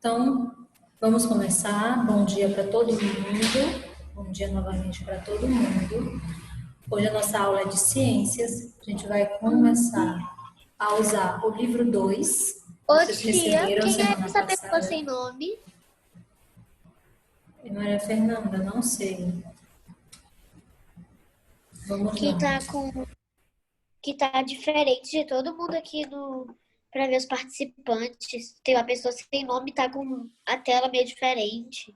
Então, vamos começar. Bom dia para todo mundo. Bom dia novamente para todo mundo. Hoje a nossa aula é de ciências. A gente vai começar a usar o livro 2. Ô Vocês tia, receberam quem é semana essa pessoa passada. sem nome? Maria Fernanda, não sei. Vamos Que lá. tá diferente de todo mundo aqui para ver os participantes. Tem uma pessoa sem nome, tá com a tela meio diferente.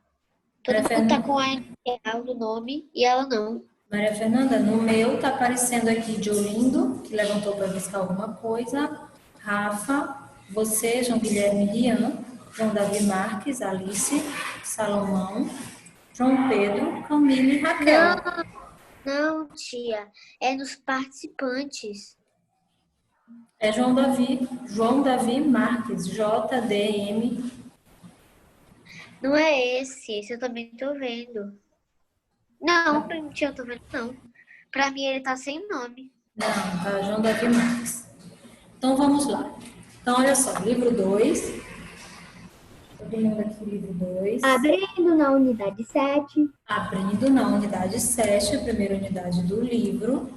Todo Maria mundo tá Fernanda, com a inicial do nome e ela não. Maria Fernanda, no meu tá aparecendo aqui Diolindo, que levantou para buscar alguma coisa. Rafa, você, João Guilherme Rian, João Davi Marques, Alice, Salomão, João Pedro, Camila e Raquel. Não, tia. É nos participantes. É João Davi Marques, JDM. Não é esse. Esse eu também tô vendo. Não, tia, eu tô vendo não. Pra mim ele tá sem nome. Não, tá João Davi Marques. Então vamos lá. Então olha só, livro 2. Todo mundo aqui, livro 2. Abrindo na unidade 7. Abrindo na unidade 7, a primeira unidade do livro.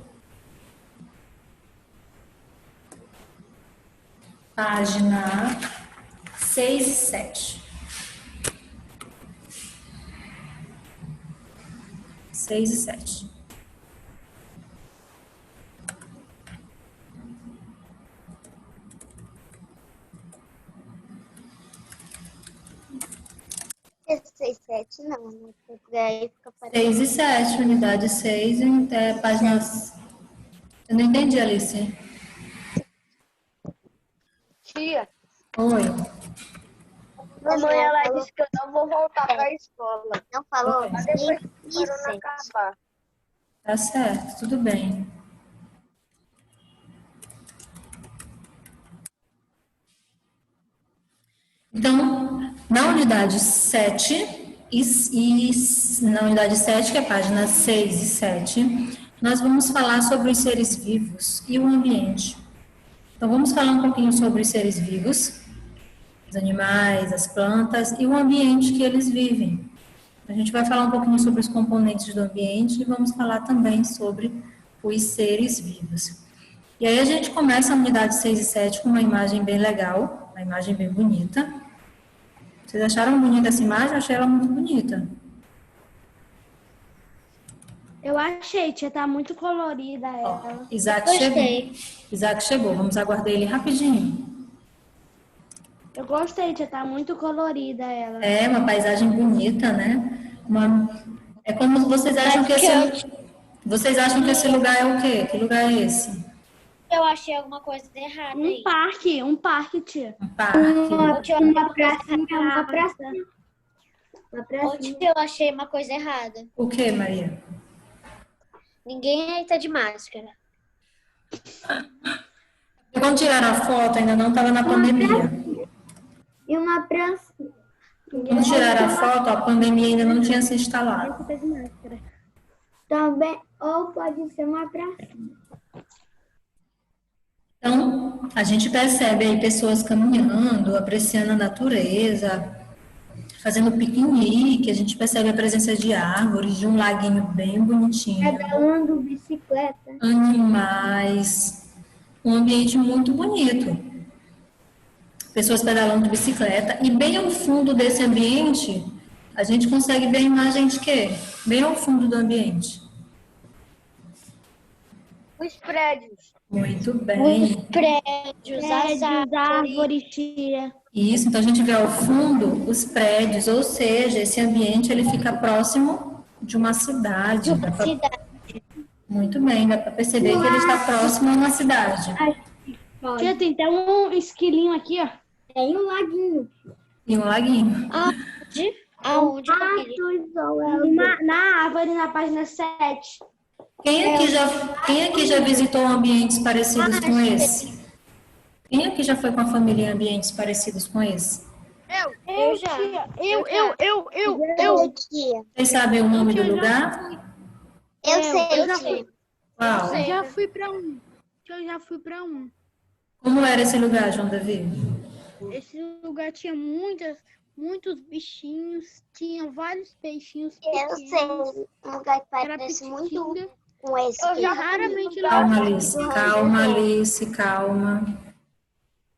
Página 6 e 7. 6 e 7. Seis, 7, não, porque aí fica 6 e 7, unidade 6, páginas... Eu não entendi, Alice. Tia, Oi. mamãe, ela disse que eu não vou voltar para a escola. Não falou? Oi. Mas depois que o corona acabar. Tá certo, tudo bem. Então, na unidade 7 na unidade 7, que é página 6 e 7, nós vamos falar sobre os seres vivos e o ambiente. Então, vamos falar um pouquinho sobre os seres vivos, os animais, as plantas e o ambiente que eles vivem. A gente vai falar um pouquinho sobre os componentes do ambiente e vamos falar também sobre os seres vivos. E aí a gente começa a unidade 6 e 7 com uma imagem bem legal, uma imagem bem bonita. Vocês acharam bonita essa imagem? Eu achei ela muito bonita. Eu achei, tia, tá muito colorida Ó, ela. Isaac Gostei. chegou. Isaac chegou, vamos aguardar ele rapidinho. Eu gostei, tia, tá muito colorida ela. É uma paisagem bonita, né? É como vocês acham que vocês acham que esse lugar é o quê? Que lugar é esse? Eu achei alguma coisa errada aí. Um parque, tia. Um parque. Uma pracinha, uma pracinha. Uma Ô, pracinha. tia, eu achei uma coisa errada. O que, Maria? Ninguém aí tá de máscara. Quando tiraram a foto, ainda não estava na pandemia. E uma pracinha. Quando tiraram a foto, a pandemia ainda não tinha se instalado. Tá de máscara. Também, ou pode ser uma pracinha. Então, a gente percebe aí pessoas caminhando, apreciando a natureza, fazendo piquenique, a gente percebe a presença de árvores, de um laguinho bem bonitinho, Pedalando bicicleta. animais, um ambiente muito bonito. Pessoas pedalando de bicicleta, e bem ao fundo desse ambiente, a gente consegue ver a imagem de quê? Bem ao fundo do ambiente. Os prédios. Muito bem. Prédios, as árvores, tia. Isso, então a gente vê ao fundo os prédios, ou seja, esse ambiente ele fica próximo de uma cidade. Muito bem, dá para perceber que ele está próximo a uma cidade. Tia, tem até um esquilinho aqui, ó. Tem um laguinho. E um laguinho. Aonde? Camille? Na árvore, na página 7. Quem aqui já visitou ambientes parecidos com esse? Quem aqui já foi com a família em ambientes parecidos com esse? Eu já. Tia, eu. Tia. Vocês sabem o nome do lugar? Eu sei. já fui. Qual? Eu já fui pra um. Como era esse lugar, João Davi? Esse lugar tinha muitas muitos bichinhos, tinha vários peixinhos Eu pequenos. sei, um lugar que Era parece muito petitinga. com esse. E raramente Calma, lá. Alice. Calma, Alice. Calma.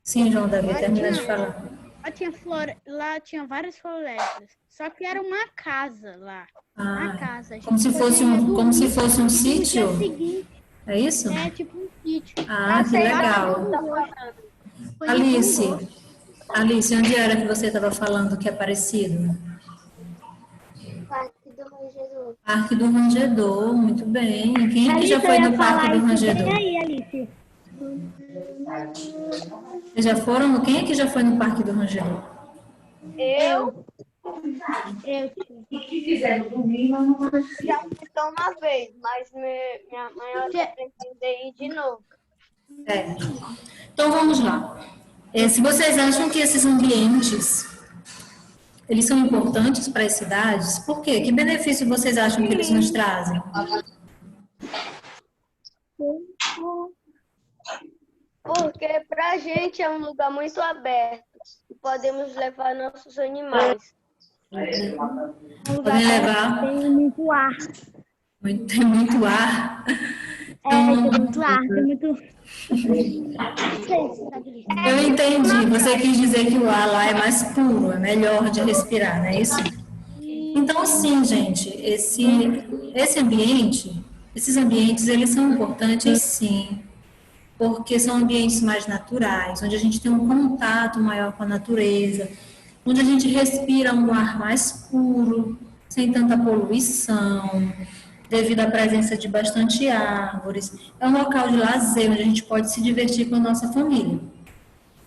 Sim, João Davi, Lá termina de tinha- falar. Lá tinha várias florestas. Só que era uma casa lá. Uma Ah, casa. A como gente se fosse poderia como se dormir fosse um e no sítio? dia seguinte, É isso? é tipo um sítio. Ah, que legal. Foi no Alice, Congo. Alice, onde era que você estava falando que é parecido? Parque do Rangedor. Parque do Rangedor, muito bem. Quem é que já foi no Parque do Rangedor? Alice. Vocês já foram? Quem é que já foi no Parque do Rangedor? Eu Eu já fui só uma vez, mas minha mãe ela tá pretendendo ir de novo. Certo. Então vamos lá. Se vocês acham que esses ambientes eles são importantes para as cidades, por quê? Que benefício vocês acham que eles nos trazem? Porque pra gente é um lugar muito aberto e podemos levar nossos animais. Podem levar tenho muito ar. tem muito ar. Tem muito ar, tem muito... Eu entendi. Você quis dizer que o ar lá é mais puro, é melhor de respirar, não é isso? Então, sim, gente, esse ambiente, esses ambientes, eles são importantes, sim, porque são ambientes mais naturais, onde a gente tem um contato maior com a natureza, onde a gente respira um ar mais puro, sem tanta poluição, devido à presença de bastante árvores. É um local de lazer, onde a gente pode se divertir com a nossa família.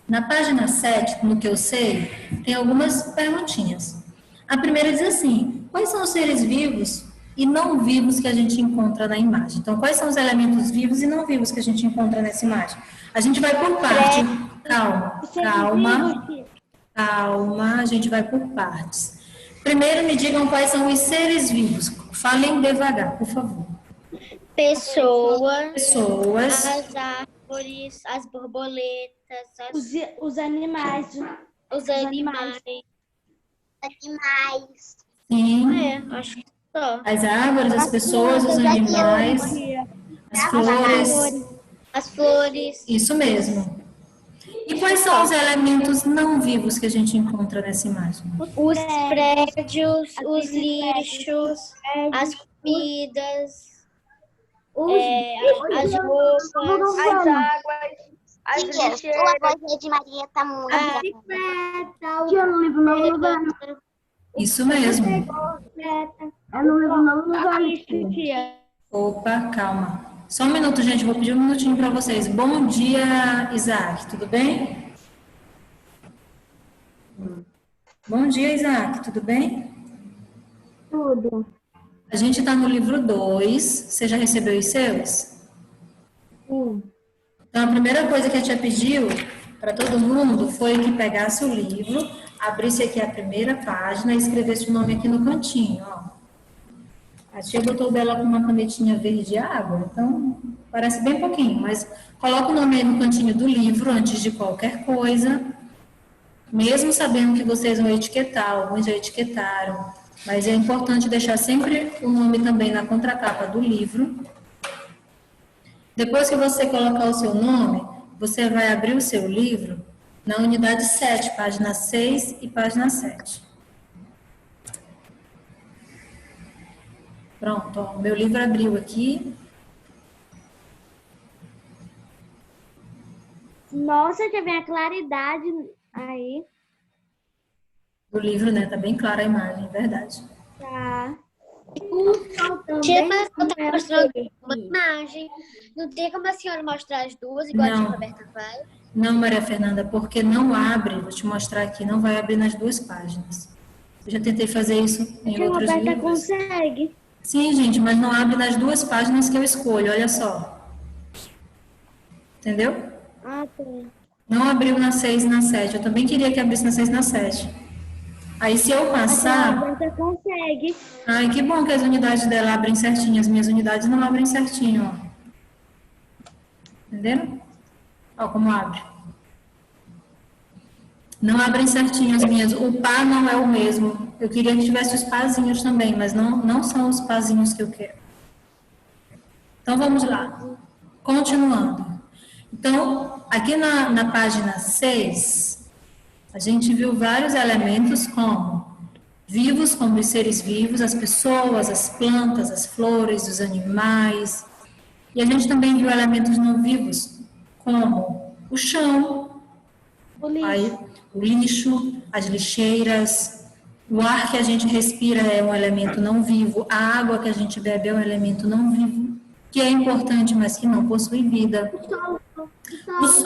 Na página 7, no que eu sei, tem algumas perguntinhas. A primeira diz assim: quais são os seres vivos e não vivos que a gente encontra na imagem? Então, quais são os elementos vivos e não vivos que a gente encontra nessa imagem? A gente vai por parte. Calma, a gente vai por partes. Primeiro, me digam quais são os seres vivos. Falem devagar, por favor. Pessoas. As árvores, as borboletas, Os animais. os animais. Animais. Sim. Acho que só. As árvores, as pessoas, os animais, as flores. As flores. Isso mesmo. E quais são os elementos não vivos que a gente encontra nessa imagem? Os prédios, os lixos, as comidas, as roupas, As águas, as lixeiras. A voz de Maria tá muito. Isso mesmo. Opa, calma. Só um minuto, gente. Vou pedir um minutinho para vocês. Bom dia, Isaac. Tudo bem? Bom dia, Isaac. Tudo bem? Tudo. A gente está no livro 2. Você já recebeu os seus? Então, a primeira coisa que a tia pediu para todo mundo foi que pegasse o livro, abrisse aqui a primeira página e escrevesse o nome aqui no cantinho, ó. A tia botou dela com uma canetinha verde água, então parece bem pouquinho, mas coloca o nome aí no cantinho do livro antes de qualquer coisa, mesmo sabendo que vocês vão etiquetar, alguns já etiquetaram, mas é importante deixar sempre o nome também na contracapa do livro. Depois que você colocar o seu nome, você vai abrir o seu livro na unidade 7, página 6 e página 7. Pronto, ó, meu livro abriu aqui. Nossa, já vem a claridade aí. O livro, né? Tá bem clara a imagem, verdade. Tá. Tia, mas eu tô mostrando uma imagem. Não tem como a senhora mostrar as duas, igual a tia Não. Roberta faz? Não, Maria Fernanda, porque não abre, vou te mostrar aqui, não vai abrir nas duas páginas. Eu já tentei fazer isso em Tia outros Roberta livros. consegue. Sim, gente, mas não abre nas duas páginas que eu escolho, olha só. Entendeu? Ah, tá. Não abriu na 6 e na 7. Eu também queria que abrisse na 6 e na 7. Aí se eu A passar... Roberta consegue. Ai, que bom que as unidades dela abrem certinho. As minhas unidades não abrem certinho, ó. Entenderam? Ó como abre. Não abrem certinho as minhas. O pá não é o mesmo. Eu queria que tivesse os pazinhos também, mas não são os pazinhos que eu quero. Então, vamos lá. Continuando. Então, aqui na página 6, a gente viu vários elementos como vivos, como os seres vivos, as pessoas, as plantas, as flores, os animais. E a gente também viu elementos não vivos, como o chão, o lixo, as lixeiras, o ar que a gente respira é um elemento não vivo, a água que a gente bebe é um elemento não vivo, que é importante, mas que não possui vida.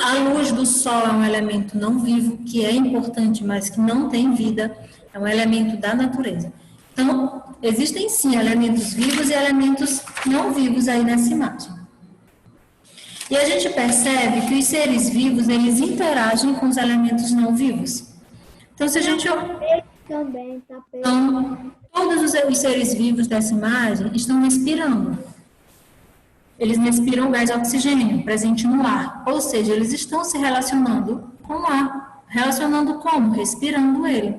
A luz do sol é um elemento não vivo, que é importante, mas que não tem vida, é um elemento da natureza. Então, existem sim elementos vivos e elementos não vivos aí nessa imagem. E a gente percebe que os seres vivos, eles interagem com os elementos não vivos. Então, se a gente... Então, todos os seres vivos dessa imagem estão respirando. Eles respiram gás oxigênio presente no ar, ou seja, eles estão se relacionando com o ar. Relacionando como? Respirando ele.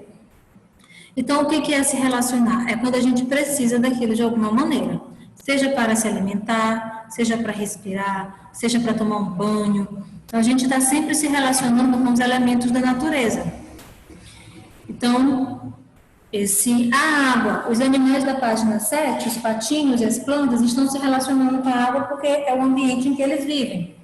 Então, o que é se relacionar? É quando a gente precisa daquilo de alguma maneira. Seja para se alimentar, seja para respirar, seja para tomar um banho. Então, a gente está sempre se relacionando com os elementos da natureza. Então, a água, os animais da página 7, os patinhos e as plantas estão se relacionando com a água porque é o ambiente em que eles vivem.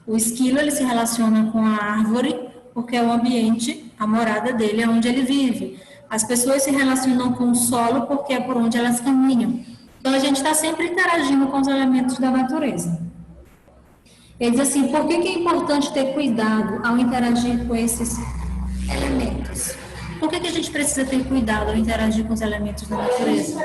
O esquilo, ele se relaciona com a árvore porque é o ambiente, a morada dele é onde ele vive. As pessoas se relacionam com o solo porque é por onde elas caminham. Então, a gente está sempre interagindo com os elementos da natureza. Ele diz assim, por que é importante ter cuidado ao interagir com esses elementos? Por que a gente precisa ter cuidado ao interagir com os elementos da natureza?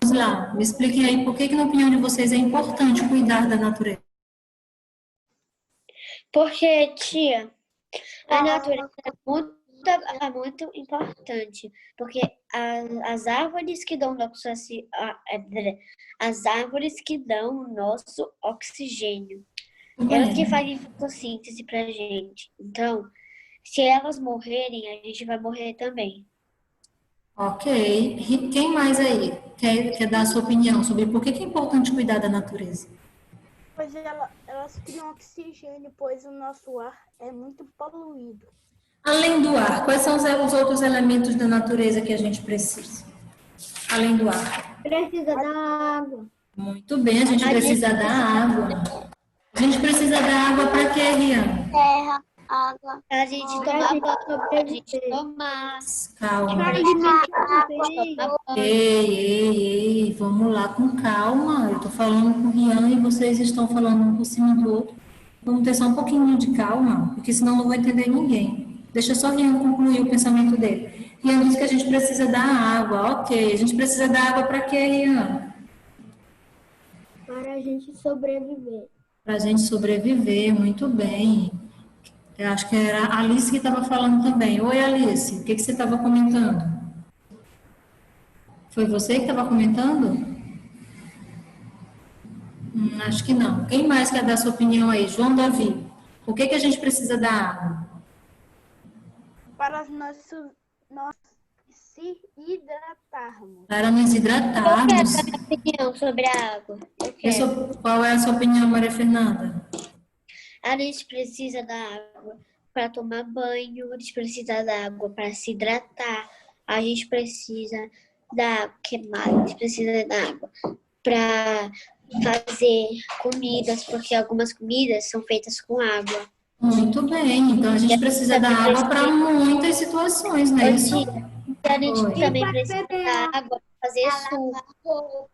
Vamos lá, me expliquem aí por que na opinião de vocês é importante cuidar da natureza. Porque, tia, a natureza é muito importante, porque as árvores que dão o nosso oxigênio, elas que fazem fotossíntese pra gente. Então, se elas morrerem, a gente vai morrer também. Ok. Quem mais aí quer dar a sua opinião sobre por que é importante cuidar da natureza? Pois elas criam oxigênio, pois o nosso ar é muito poluído. Além do ar, quais são os outros elementos da natureza que a gente precisa? Além do ar. Precisa da água. Muito bem, a gente precisa da água. A gente precisa da água para quê, Rian? Terra, água. A gente tomar banho, a gente tomar. Calma. Ei, vamos lá com calma. Eu tô falando com o Rian e vocês estão falando um por cima do outro. Vamos ter só um pouquinho de calma, porque senão não vou entender ninguém. Deixa só o Rian concluir o pensamento dele. Rian disse que a gente precisa da água. Ok, a gente precisa da água para quê, Rian? Para a gente sobreviver. Para a gente sobreviver, muito bem. Eu acho que era a Alice que estava falando também. Oi, Alice, o que você estava comentando? Foi você que estava comentando? Acho que não. Quem mais quer dar sua opinião aí? João Davi, por que a gente precisa da água? Para nós se hidratarmos. Para nos hidratarmos. Qual é a minha opinião sobre a água? Qual é a sua opinião, Maria Fernanda? A gente precisa da água para tomar banho, a gente precisa da água para se hidratar, a gente precisa da que mais? A gente precisa da água para fazer comidas, porque algumas comidas são feitas com água. Muito bem, então a gente precisa da água para muitas situações, não é isso? A gente também precisa da água para fazer suco.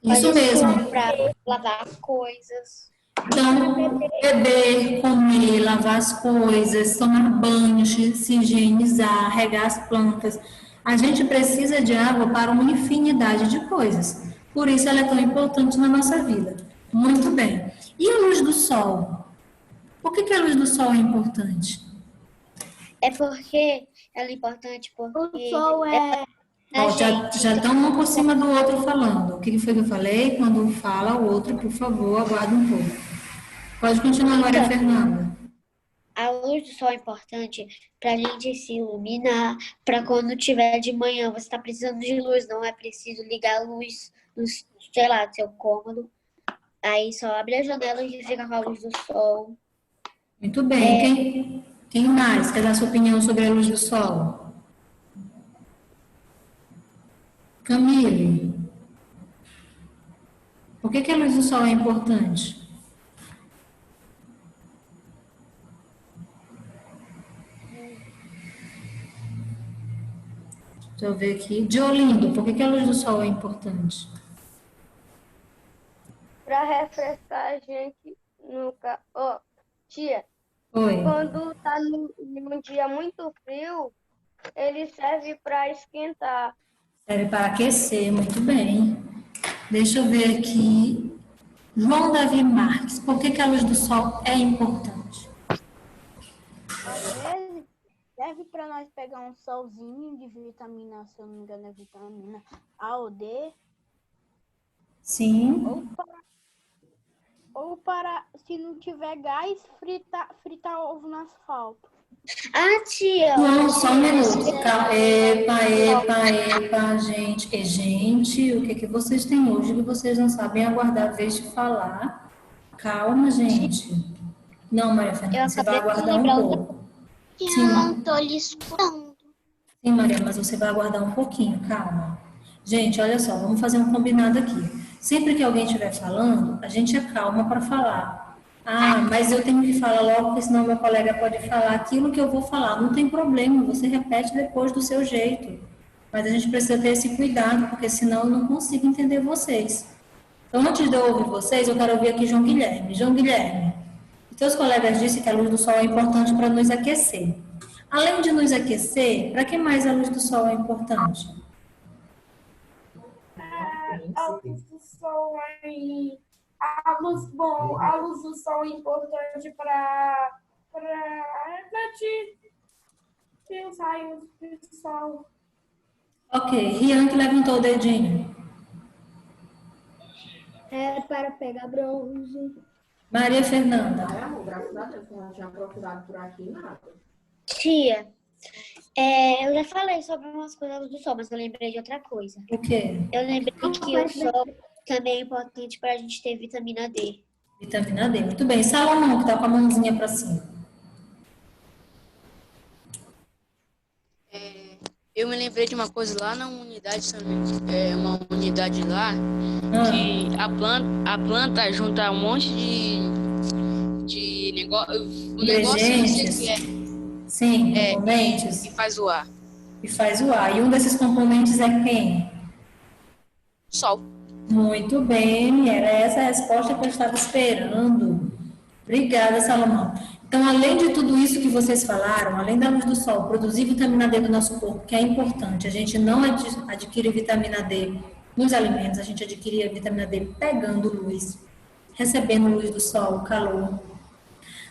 Isso mesmo. Para lavar coisas. Então, beber, comer, lavar as coisas, tomar banho, se higienizar, regar as plantas. A gente precisa de água para uma infinidade de coisas. Por isso ela é tão importante na nossa vida. Muito bem. E a luz do sol? Por que a luz do sol é importante? É porque ela é importante porque O sol Ó, já estão um por cima do outro falando. O que foi que eu falei? Quando um fala, o outro, por favor, aguarde um pouco. Pode continuar, Maria Fernanda. A luz do sol é importante para a gente se iluminar, para quando tiver de manhã, você está precisando de luz, não é preciso ligar a luz, sei lá, do seu cômodo. Aí só abre a janela e fica com a luz do sol. Muito bem. Quem mais quer dar sua opinião sobre a luz do sol? Camille, por que a luz do sol é importante? Deixa eu ver aqui. Diolindo, por que a luz do sol é importante? Para refrescar a gente nunca. Ó, tia, Oi. quando tá num dia muito frio, ele serve para esquentar. Serve para aquecer, muito bem. Deixa eu ver aqui. João Davi Marques, por que a luz do sol é importante? Às vezes serve para nós pegar um solzinho de vitamina, se eu não me engano, é vitamina A ou D. Sim. Ou para, se não tiver gás, fritar ovo no asfalto. Ah, tia! Não, só um minuto. Epa, gente. Gente, o que vocês têm hoje que vocês não sabem aguardar a vez de falar? Calma, gente. Não, Maria Fernanda, você vai aguardar um pouco. Eu não tô lhe escutando. Sim, Maria, mas você vai aguardar um pouquinho, calma. Gente, olha só, vamos fazer um combinado aqui. Sempre que alguém estiver falando, a gente acalma para falar. Ah, mas eu tenho que falar logo, porque senão meu colega pode falar aquilo que eu vou falar. Não tem problema, você repete depois do seu jeito. Mas a gente precisa ter esse cuidado, porque senão eu não consigo entender vocês. Então, antes de eu ouvir vocês, eu quero ouvir aqui João Guilherme. João Guilherme, os seus colegas disseram que a luz do sol é importante para nos aquecer. Além de nos aquecer, para que mais a luz do sol é importante? A luz do sol a luz do sol é importante para refletir os raios do sol. Ok, Rian que levantou o dedinho. É para pegar bronze. Maria Fernanda. Graças a Deus, não tinha procurado por aqui nada. Tia, eu já falei sobre umas coisas do sol, mas eu lembrei de outra coisa. O quê? Eu lembrei que o sol também é importante para a gente ter vitamina D. Vitamina D. Muito bem. Salomão, que está com a mãozinha para cima. Eu me lembrei de uma coisa lá na unidade também, uma unidade lá, que a planta junta um monte de negócio, o negócio eu não sei o que é. Sim, componentes. E faz o ar. E faz o ar. E um desses componentes é quem? Sol. Muito bem, era essa a resposta que eu estava esperando. Obrigada, Salomão. Então, além de tudo isso que vocês falaram, além da luz do sol, produzir vitamina D no nosso corpo, que é importante, a gente não adquire vitamina D nos alimentos, a gente adquire a vitamina D pegando luz, recebendo luz do sol, calor.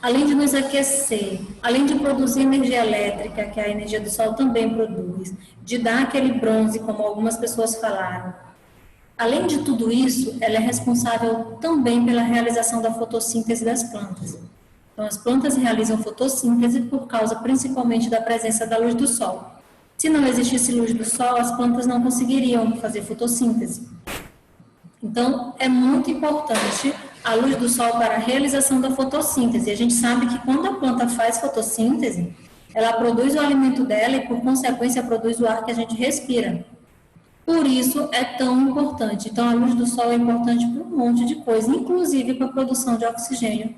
Além de nos aquecer, além de produzir energia elétrica, que a energia do sol também produz, de dar aquele bronze, como algumas pessoas falaram. Além de tudo isso, ela é responsável também pela realização da fotossíntese das plantas. Então, as plantas realizam fotossíntese por causa principalmente da presença da luz do sol. Se não existisse luz do sol, as plantas não conseguiriam fazer fotossíntese. Então, é muito importante a luz do sol para a realização da fotossíntese. E a gente sabe que quando a planta faz fotossíntese, ela produz o alimento dela e, por consequência, produz o ar que a gente respira. Por isso, é tão importante. Então, a luz do sol é importante para um monte de coisa, inclusive para a produção de oxigênio,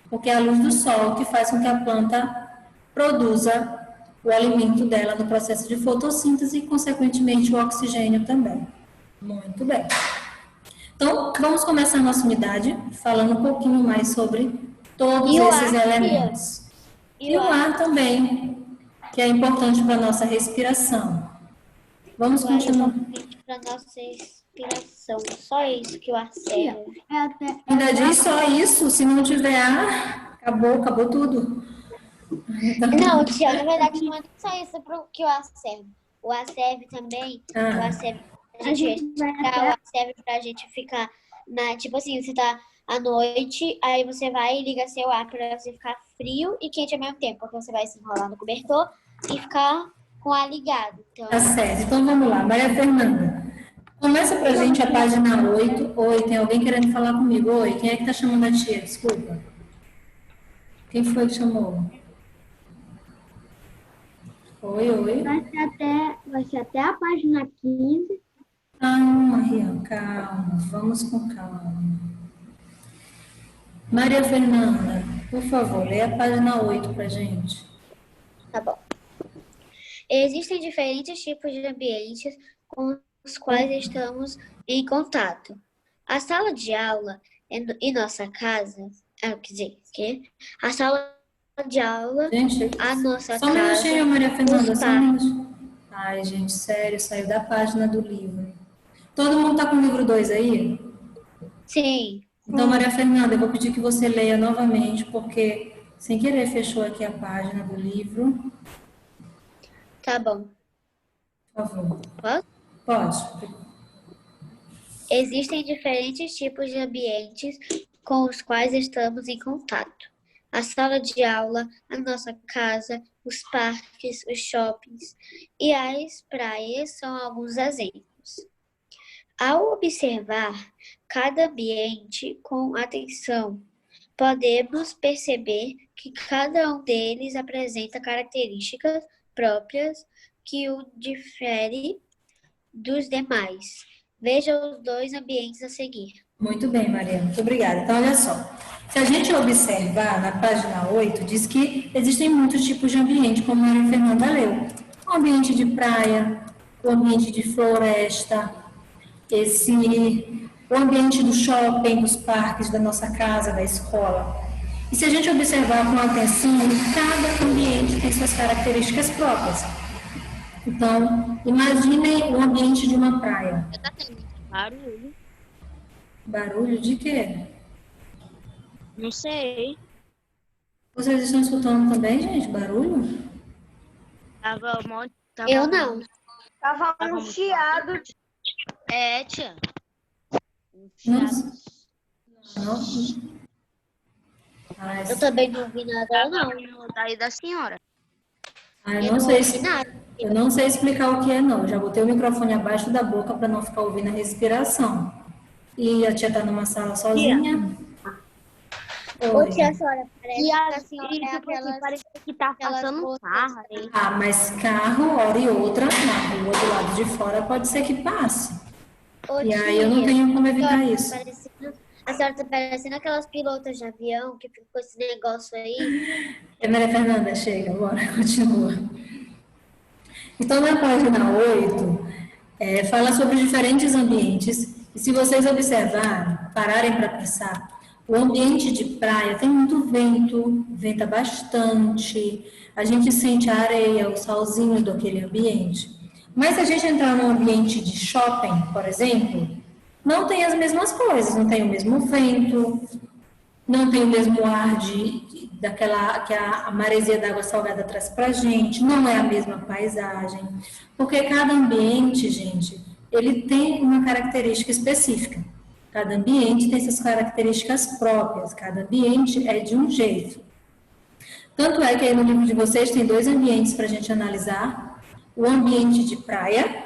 porque é a luz do sol que faz com que a planta produza o alimento dela no processo de fotossíntese e, consequentemente, o oxigênio também. Muito bem. Então, vamos começar a nossa unidade falando um pouquinho mais sobre todos esses elementos. E o ar também, que é importante para a nossa respiração. Vamos continuar. Para nossa respiração, só isso que o ar serve. Ainda diz só isso, se não tiver ar, acabou tudo. Não, tia, na verdade não é só isso que o ar serve. O A serve também. O Ah, A serve pra gente respirar, o A serve pra gente ficar tipo assim, você tá à noite, aí você vai e liga seu ar pra você ficar frio e quente ao mesmo tempo, porque você vai se enrolar no cobertor e ficar com o ar ligado. Então, tá certo. Então vamos lá, Maria Fernanda. Começa pra gente a página 8. Oi, tem alguém querendo falar comigo? Oi, quem é que tá chamando a tia? Desculpa. Quem foi que chamou? Oi, oi. Vai ser até a página 15. Calma, Rian, calma. Vamos com calma. Maria Fernanda, por favor, lê a página 8 pra gente. tá bom. Existem diferentes tipos de ambientes com os quais estamos em contato. A sala de aula e nossa casa, quer dizer, a sala de aula, Gente, a nossa só um minutinho, casa, Maria Fernanda, os só um minutinho. Ai, gente, sério, saiu da página do livro. Todo mundo tá com o livro 2 aí? sim, Então, Maria Fernanda, eu vou pedir que você leia novamente, porque sem querer fechou aqui a página do livro. tá bom. Por favor. Posso? Pode. Existem diferentes tipos de ambientes com os quais estamos em contato. A sala de aula, a nossa casa, os parques, os shoppings e as praias são alguns exemplos. Ao observar cada ambiente com atenção, podemos perceber que cada um deles apresenta características próprias que o difere dos demais. Veja os 2 ambientes a seguir. Muito bem, Maria, muito obrigada. Então, olha só. Se a gente observar na página 8, diz que existem muitos tipos de ambiente, como a Maria Fernanda leu. O ambiente de praia, o ambiente de floresta, o ambiente do shopping, dos parques, da nossa casa, da escola. E se a gente observar com atenção, cada ambiente tem suas características próprias. Então, imaginem o ambiente de uma praia. Barulho. Barulho de quê? Não sei. Vocês estão escutando também, gente, barulho? Tava um monte. Eu não. Tava um chiado. É, tia. Nossa. Não. Ai, Eu também não ouvi nada, não. Daí da senhora. ai, Eu não não sei ouvi nada. eu não sei explicar o que é, não. Já botei o microfone abaixo da boca para não ficar ouvindo a respiração. E a tia tá numa sala sozinha. Ô, tia, a Oi. senhora, parece E que a a senhora é aquelas... parece que tá passando um carro aí. Ah, mas carro, hora e outra, na rua do lado de fora, pode ser que passe. Ô, E aí eu não tia, tenho como a evitar senhora tá isso. a senhora tá parecendo aquelas pilotas de avião que ficam com esse negócio aí. Maria Fernanda, chega, bora, continua. Então, na página 8, fala sobre os diferentes ambientes. E se vocês observarem, pararem para pensar, o ambiente de praia tem muito vento, venta bastante, a gente sente a areia, o salzinho daquele ambiente. Mas se a gente entrar num ambiente de shopping, por exemplo, não tem as mesmas coisas, não tem o mesmo vento, não tem o mesmo ar daquela que a maresia d'água salgada traz para a gente, não é a mesma paisagem, porque cada ambiente, gente, ele tem uma característica específica. Cada ambiente tem suas características próprias, cada ambiente é de um jeito. Tanto é que aí no livro de vocês tem 2 ambientes para a gente analisar. O ambiente de praia,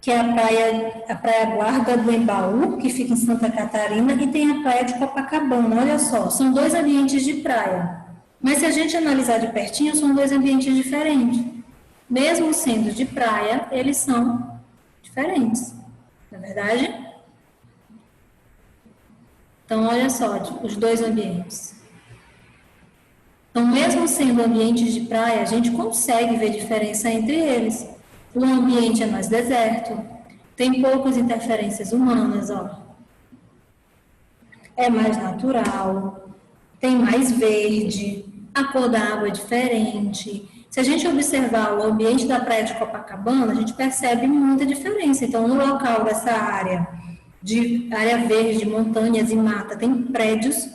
que é a praia Guarda do Embaú, que fica em Santa Catarina, e tem a praia de Copacabana. Olha só, são 2 ambientes de praia. Mas se a gente analisar de pertinho, são 2 ambientes diferentes. Mesmo sendo de praia, eles são diferentes. Não é verdade? Então, olha só, os 2 ambientes. Então, mesmo sendo ambientes de praia, a gente consegue ver diferença entre eles. O ambiente é mais deserto, tem poucas interferências humanas, ó. É mais natural, tem mais verde, a cor da água é diferente. Se a gente observar o ambiente da praia de Copacabana, a gente percebe muita diferença. Então, no local dessa área verde, montanhas e mata, tem prédios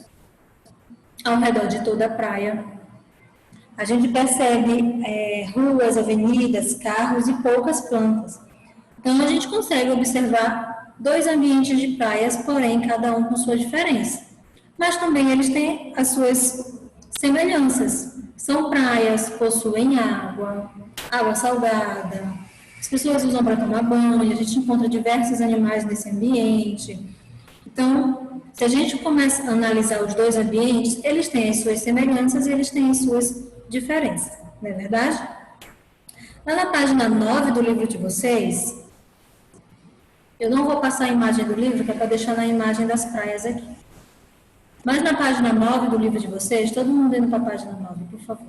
ao redor de toda a praia. A gente percebe ruas, avenidas, carros e poucas plantas. Então, a gente consegue observar dois ambientes de praias, porém, cada um com sua diferença. Mas também eles têm as suas semelhanças. São praias, possuem água, água salgada, as pessoas usam para tomar banho, a gente encontra diversos animais nesse ambiente. Então, se a gente começa a analisar os dois ambientes, eles têm as suas semelhanças e eles têm as suas diferenças, não é verdade? Lá na página 9 do livro de vocês, eu não vou passar a imagem do livro, que é para deixar na imagem das praias aqui. Mas na página 9 do livro de vocês, todo mundo indo para a página 9, por favor.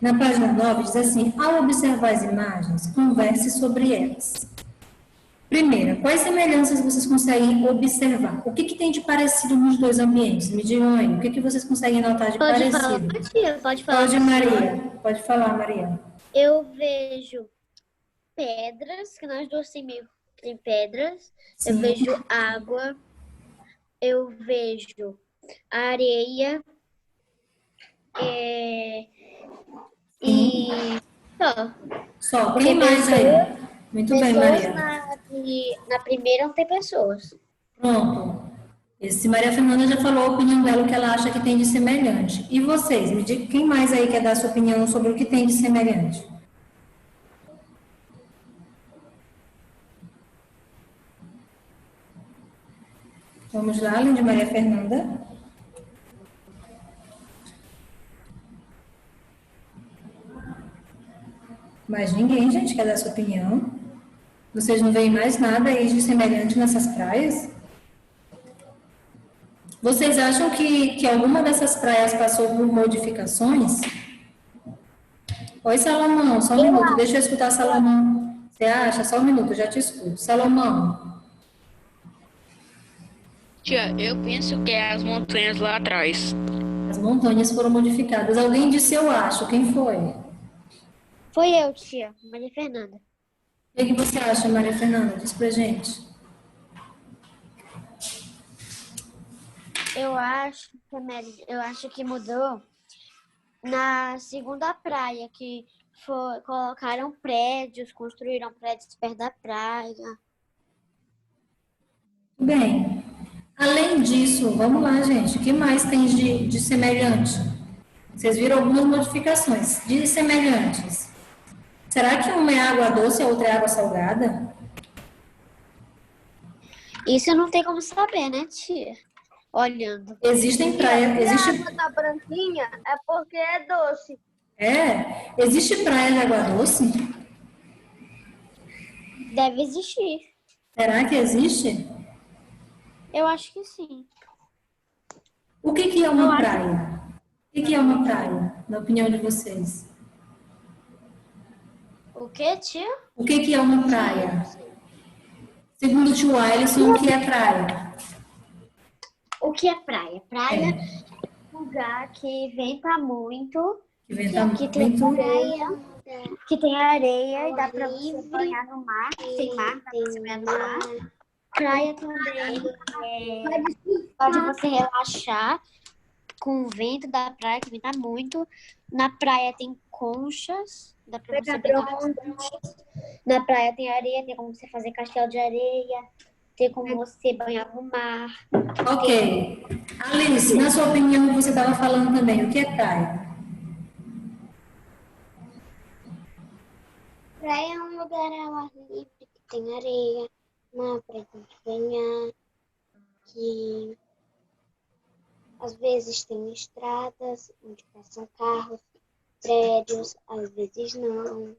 Na página 9 diz assim: ao observar as imagens, converse sobre elas. Primeira, quais semelhanças vocês conseguem observar? O que tem de parecido nos dois ambientes? Me digam aí, o que vocês conseguem notar de Pode parecido? falar, tia, pode falar. Pode, Maria. Pode falar, Maria. Eu vejo pedras, que nós dois tem pedras. Sim. Eu vejo água. Eu vejo areia. E só. Só. Quem mais aí? Muito bem, Maria. Na primeira não tem pessoas. Pronto. Esse Maria Fernanda já falou a opinião dela, o que ela acha que tem de semelhante. E vocês? Me digam, quem mais aí quer dar sua opinião sobre o que tem de semelhante? Vamos lá, além de Maria Fernanda. Mais ninguém, gente, quer dar sua opinião? Vocês não veem mais nada aí de semelhante nessas praias? Vocês acham que alguma dessas praias passou por modificações? Oi, Salomão, só um minuto, deixa eu escutar Salomão. Você acha? Só um minuto, eu já te escuto. Salomão. Tia, eu penso que é as montanhas lá atrás. As montanhas foram modificadas. Alguém disse eu acho. Quem foi? Foi eu, tia, Maria Fernanda. O que você acha, Maria Fernanda? Diz pra gente. Eu acho que mudou na segunda praia, que colocaram prédios, construíram prédios perto da praia. Bem, além disso, vamos lá, gente. O que mais tem de semelhante? Vocês viram algumas modificações de semelhantes. Será que uma é água doce e a outra é água salgada? Isso não tem como saber, né, tia? Olhando. Existem praias... Se a água tá branquinha, é porque é doce. É? Existe praia de água doce? Deve existir. Será que existe? Eu acho que sim. O que é uma praia? O que é uma praia, na opinião de vocês? O que, tia? O que é uma praia? Segundo o tio Alisson, o que é praia? O que é praia? Praia é um lugar que venta muito, que tem areia e dá pra você banhar no mar, tem mar, dá pra você banhar no mar. Praia também pode você relaxar com o vento da praia, que venta muito. Na praia tem conchas, dá pra você pegar conchas. Na praia tem areia, tem como você fazer castelo de areia, tem como você banhar no mar. Ok. Alice, na sua opinião, você estava falando também, o que é praia? Praia é um lugar ao ar livre, que tem areia, mar pra gente banhar, que às vezes tem estradas onde passam carros, prédios, às vezes não.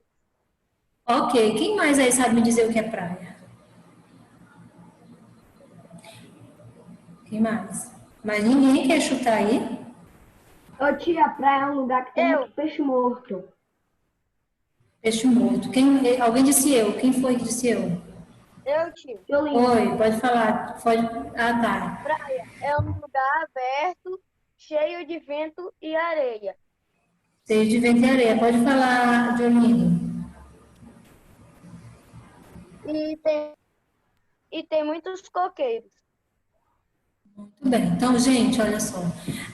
Ok. Quem mais aí sabe me dizer o que é praia? Quem mais? Mas ninguém quer chutar aí? Ô tia, a praia é um lugar que tem muito peixe morto. Peixe morto. Alguém disse eu. Quem foi que disse eu? Eu, tio. Oi, pode falar. Ah, tá. Praia é um lugar aberto, cheio de vento e areia. Cheio de vento e areia. Pode falar, Diolinho. E tem muitos coqueiros. Muito bem. Então, gente, olha só.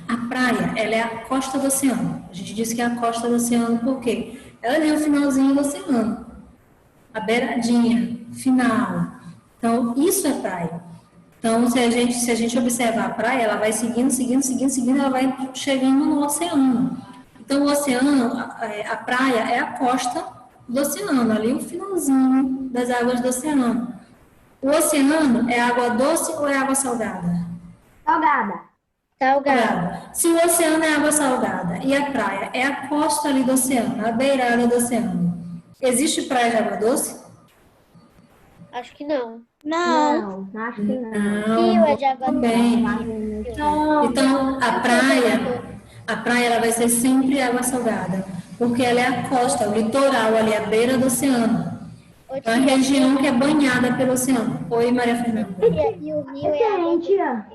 A praia, ela é a costa do oceano. A gente diz que é a costa do oceano por quê? Ela é o finalzinho do oceano. A beiradinha, final. Então, isso é praia. Então, se a gente observar a praia, ela vai seguindo, seguindo, seguindo, seguindo, ela vai chegando no oceano. Então, o oceano, a praia é a costa do oceano, ali o finalzinho das águas do oceano. O oceano é água doce ou é água salgada? Salgada. Salgado. Se o oceano é água salgada e a praia é a costa ali do oceano, a beirada do oceano, existe praia de água doce? Acho que não. Não. Não, acho que não. Rio é de água doce. Bem. Então, a praia ela vai ser sempre água salgada, porque ela é a costa, o litoral ali, a beira do oceano. É uma região que é banhada pelo oceano. Oi, Maria Fernanda. E o rio é água Excelente, tia.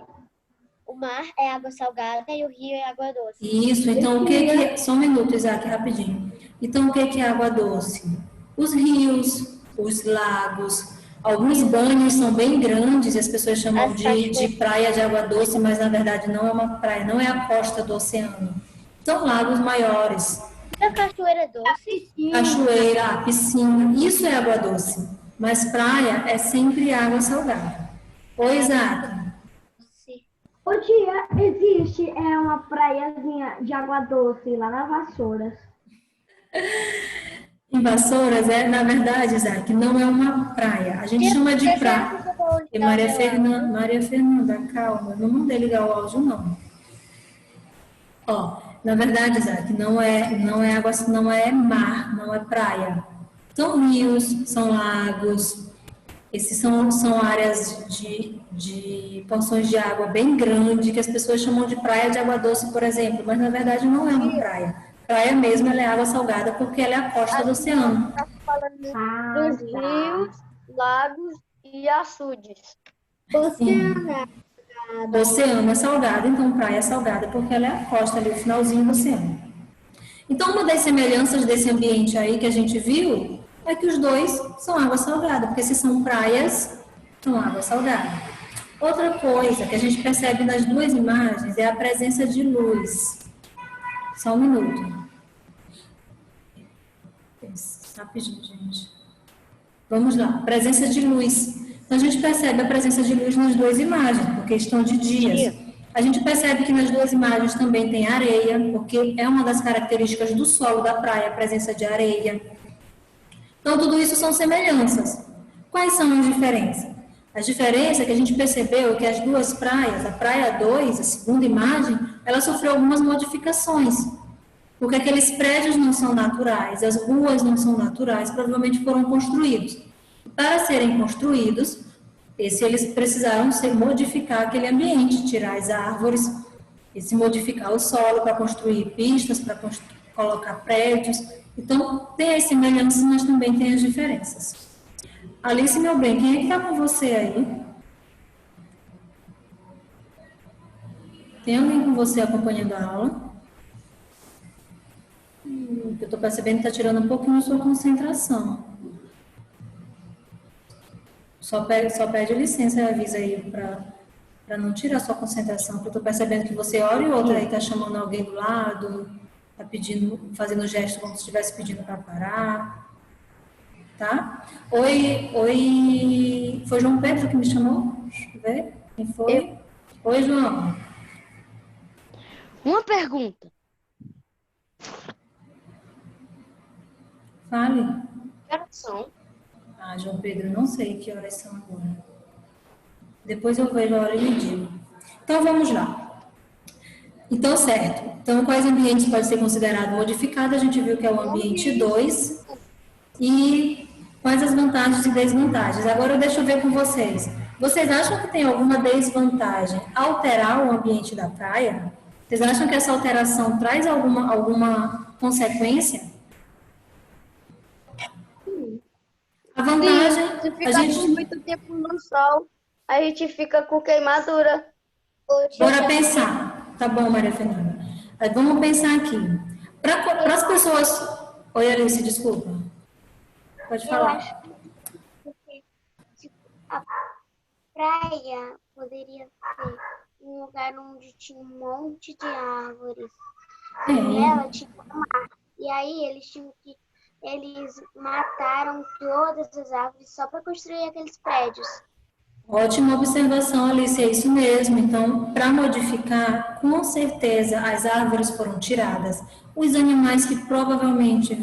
O mar é água salgada e o rio é água doce. Isso, então o que é... Só um minuto, Isaac, rapidinho. Então, o que é água doce? Os rios, os lagos, alguns banhos são bem grandes e as pessoas chamam de praia de água doce, mas na verdade não é uma praia, não é a costa do oceano. São lagos maiores. E a cachoeira doce? Cachoeira, piscina, isso é água doce. Mas praia é sempre água salgada. Oi, Isaac. Ô tia, existe uma praiazinha de água doce lá na Vassouras. Em Vassouras, na verdade, Isaac, não é uma praia. A gente chama de praia. E Maria Fernanda, calma, não mandei ligar o áudio, não. Ó, na verdade, Isaac, não é água, não é mar, não é praia. São rios, são lagos. Esses são áreas de porções de água bem grande, que as pessoas chamam de praia de água doce, por exemplo, mas na verdade não é uma praia. Praia mesmo, ela é água salgada porque ela é a costa do oceano. Está falando dos rios, lagos e açudes. O oceano é salgado, então praia é salgada porque ela é a costa ali, o finalzinho do oceano. Então, uma das semelhanças desse ambiente aí que a gente viu é que os dois são água salgada, porque se são praias, são água salgada. Outra coisa que a gente percebe nas duas imagens é a presença de luz. Só um minuto. Rapidinho, gente. Vamos lá. Presença de luz. Então, a gente percebe a presença de luz nas duas imagens, porque estão de dias. A gente percebe que nas duas imagens também tem areia, porque é uma das características do solo da praia, a presença de areia. Então, tudo isso são semelhanças. Quais são as diferenças? A diferença é que a gente percebeu que as duas praias, a praia 2, a segunda imagem, ela sofreu algumas modificações. Porque aqueles prédios não são naturais, as ruas não são naturais, provavelmente foram construídos. Para serem construídos, eles precisaram modificar aquele ambiente, tirar as árvores, modificar o solo para construir pistas, para colocar prédios. Então, tem as semelhanças, mas também tem as diferenças. Alice, meu bem, quem é que está com você aí? Tem alguém com você acompanhando a aula? Eu estou percebendo que está tirando um pouquinho a sua concentração. Só pede licença e avisa aí para não tirar a sua concentração, porque eu estou percebendo que você hora e outra aí está chamando alguém do lado, está pedindo, fazendo gesto como se estivesse pedindo para parar. Tá? Oi, foi João Pedro que me chamou? Deixa eu ver, quem foi? Oi, João. Uma pergunta. Fale. Que horas são? Ah, João Pedro, não sei que horas são agora. Depois eu vejo a hora e lhe digo. Então, vamos lá. Então, certo. Então, quais ambientes podem ser considerados modificados? A gente viu que é o ambiente 2. E quais as vantagens e desvantagens? Agora, deixa eu ver com vocês. Vocês acham que tem alguma desvantagem alterar o ambiente da praia? Vocês acham que essa alteração traz alguma consequência? A vantagem... Se ficar por muito tempo no sol, a gente fica com queimadura. Bora pensar. Tá bom, Maria Fernanda. Vamos pensar aqui. Para as pessoas... Oi, Alice, desculpa. Pode falar. Eu acho que a praia poderia ser um lugar onde tinha um monte de árvores. É. E ela tinha um mar. E aí eles mataram todas as árvores só para construir aqueles prédios. Ótima observação, Alice, é isso mesmo. Então, para modificar, com certeza as árvores foram tiradas. Os animais que provavelmente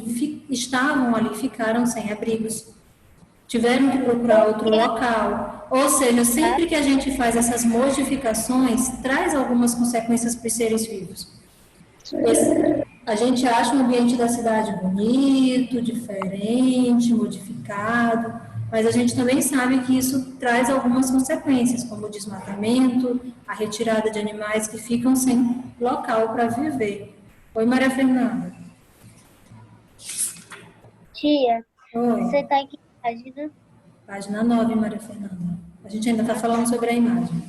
estavam ali ficaram sem abrigos, tiveram que procurar outro local. Ou seja, sempre que a gente faz essas modificações, traz algumas consequências para os seres vivos. A gente acha o ambiente da cidade bonito, diferente, modificado, mas a gente também sabe que isso traz algumas consequências, como o desmatamento, a retirada de animais que ficam sem local para viver. Oi, Maria Fernanda. Tia, Oi. você tá em que página? Página 9, Maria Fernanda. A gente ainda está falando sobre a imagem.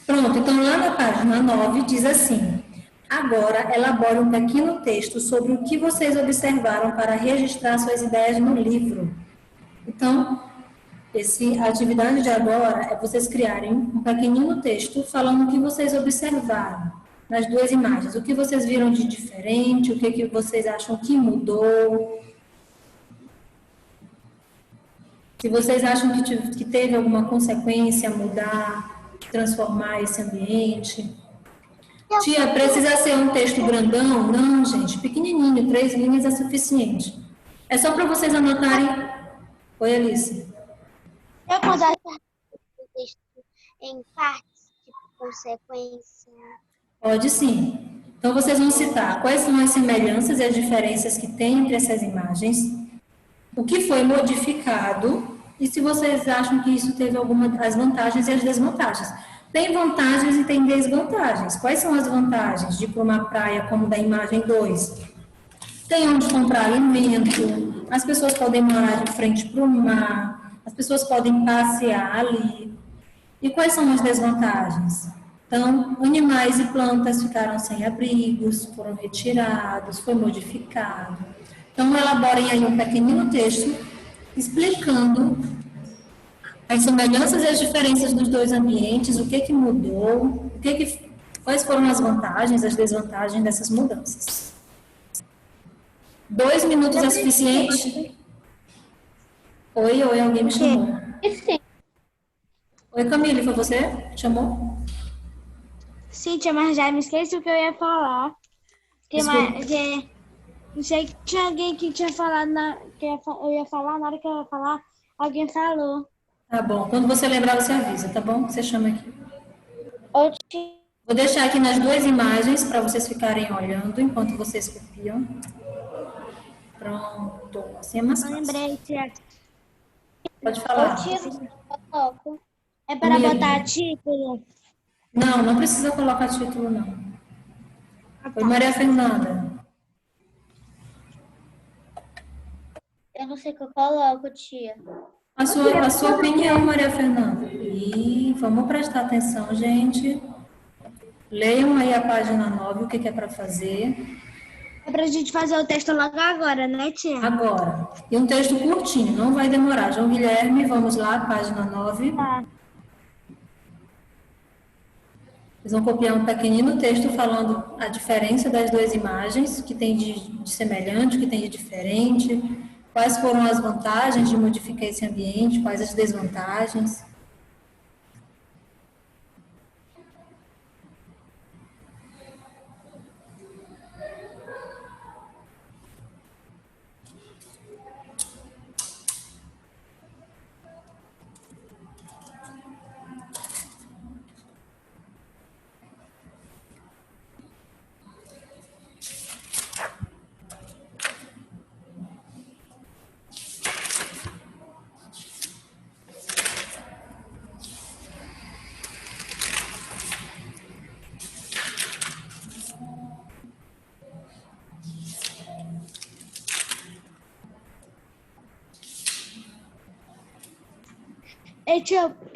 Pronto, então lá na página 9 diz assim: agora elabore um pequeno texto sobre o que vocês observaram para registrar suas ideias no livro. Então, a atividade de agora é vocês criarem um pequenino texto falando o que vocês observaram nas duas imagens. O que vocês viram de diferente, o que vocês acham que mudou. Se vocês acham que teve alguma consequência mudar, transformar esse ambiente. Tia, precisa ser um texto grandão? Não, gente, pequenininho, 3 linhas é suficiente. É só para vocês anotarem. Oi, Alice. Eu contar em partes, tipo consequência. Pode sim. Então, vocês vão citar quais são as semelhanças e as diferenças que tem entre essas imagens, o que foi modificado e se vocês acham que isso teve as vantagens e as desvantagens. Tem vantagens e tem desvantagens. Quais são as vantagens de ir para uma praia como da imagem 2? Tem onde comprar alimento, as pessoas podem morar de frente para o mar, as pessoas podem passear ali. E quais são as desvantagens? Então, animais e plantas ficaram sem abrigos, foram retirados, foi modificado. Então, elaborem aí um pequenino texto explicando as semelhanças e as diferenças dos dois ambientes, o que mudou, quais foram as vantagens, as desvantagens dessas mudanças. 2 minutos é suficiente? Oi, alguém me chamou. Sim. Oi, Camille, foi você? Chamou? Sim, tia, mas já me esqueci o que eu ia falar. Não sei que tinha alguém que tinha falado, eu ia falar, na hora que eu ia falar, alguém falou. Tá bom, quando você lembrar, você avisa, tá bom? Você chama aqui. Tia. Vou deixar aqui nas duas imagens para vocês ficarem olhando enquanto vocês copiam. Pronto, assim é mais fácil. Eu lembrei, tia. Pode falar. É para botar título? Não precisa colocar título, não. Oi, Maria Fernanda. Eu não sei o que eu coloco, tia. A sua opinião, Maria Fernanda. E vamos prestar atenção, gente. Leiam aí a página 9, o que é para fazer. É pra gente fazer o texto logo agora, né, tia? Agora. E um texto curtinho, não vai demorar. João Guilherme, vamos lá, página 9. Tá. Vocês vão copiar um pequenino texto falando a diferença das duas imagens, o que tem de semelhante, o que tem de diferente, quais foram as vantagens de modificar esse ambiente, quais as desvantagens.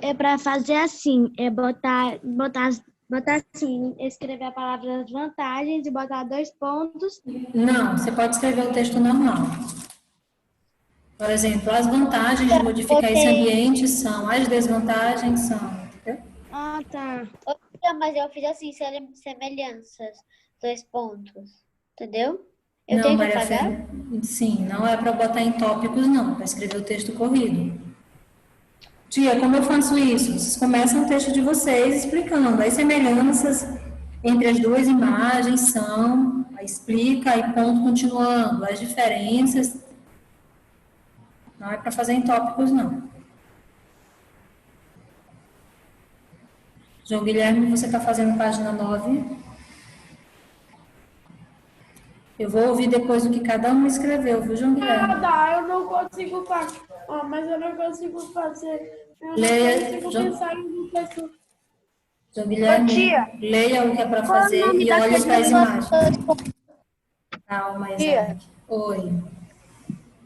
É para fazer assim, é botar assim, escrever a palavra das vantagens e botar 2 pontos. Não, você pode escrever o texto normal. Por exemplo, as vantagens de modificar esse ambiente são, as desvantagens são, entendeu? Ah, tá. Mas eu fiz assim, semelhanças, 2 pontos. Entendeu? Eu Não, tenho que Maria apagar? Fernanda. Sim, não é para botar em tópicos, não, para escrever o texto corrido. Tia, como eu faço isso? Vocês começam o texto de vocês explicando as semelhanças entre as duas imagens são, aí explica, aí ponto continuando, as diferenças. Não é para fazer em tópicos, não. João Guilherme, você está fazendo página 9. Eu vou ouvir depois o que cada um escreveu, viu, João Guilherme? Dá, eu não consigo fazer. Mas eu não consigo fazer. Eu não Leia, consigo João, pensar em texto. João Guilherme, tia. leia o que é para Qual é o fazer nome e olhe daquele para as negócio? imagens. Calma, Tia, Isaac. Oi.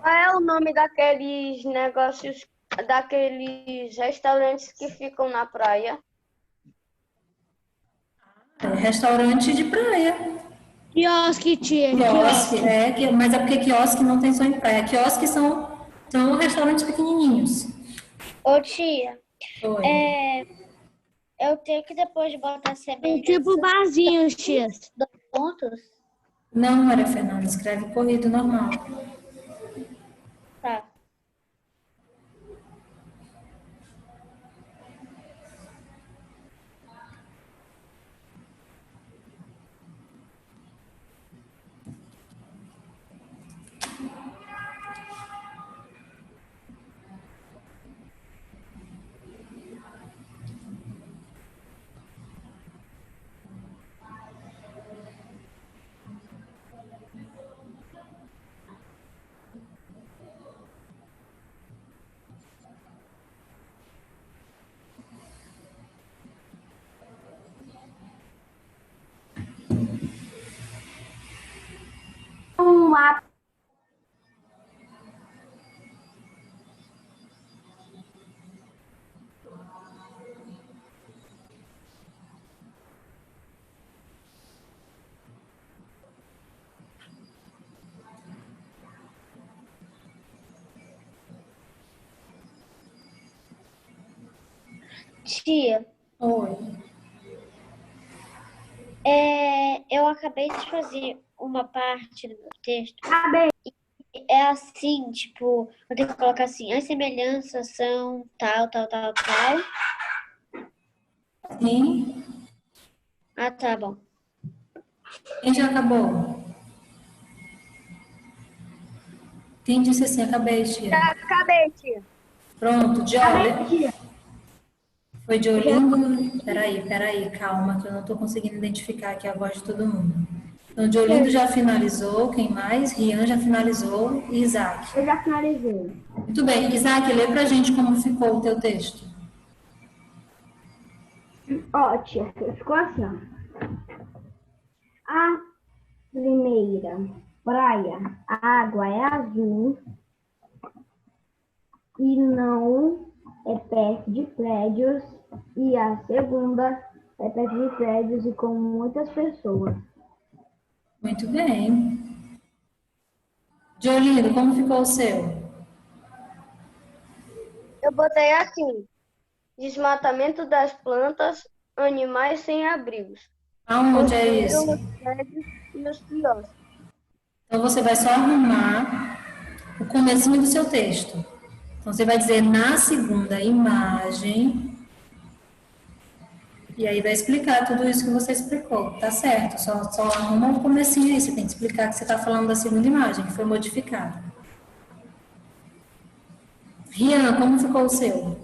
qual é o nome daqueles negócios, daqueles restaurantes que ficam na praia? É restaurante de praia. Quiosque, tia. Quiosque, mas é porque quiosque não tem só em praia. Quiosque são restaurantes pequenininhos. Ô, tia, Oi. eu tenho que depois botar semelhanças. Tipo barzinho, tia. 2 pontos? Não, Maria Fernanda, escreve corrido normal. Tá. Uma Tia, Oi. eu acabei de fazer uma parte do meu texto. acabei. É assim, tipo, eu tenho que colocar assim, as semelhanças são tal, tal, tal, tal. Sim. Ah, tá bom. Quem já acabou? Quem disse assim, acabei, tia? Acabei, tia. Pronto, Diolinda. Foi Diolinda? Peraí, calma, que eu não estou conseguindo identificar aqui a voz de todo mundo. Então, Diolindo já finalizou, quem mais? Rian já finalizou e Isaac. Eu já finalizei. Muito bem, Isaac, lê pra gente como ficou o teu texto. Ó, tia, ficou assim, ó. A primeira praia, a água é azul e não é perto de prédios. E a segunda é perto de prédios e com muitas pessoas. Muito bem. Diolindo, como ficou o seu? Eu botei assim: desmatamento das plantas, animais sem abrigos. Aonde é isso? Construíram os prédios e os quiosques. Então, você vai só arrumar o comecinho do seu texto. Então, você vai dizer na segunda imagem, e aí vai explicar tudo isso que você explicou. Tá certo, só arruma o comecinho aí, você tem que explicar que você está falando da segunda imagem, que foi modificada. Rian, como ficou o seu?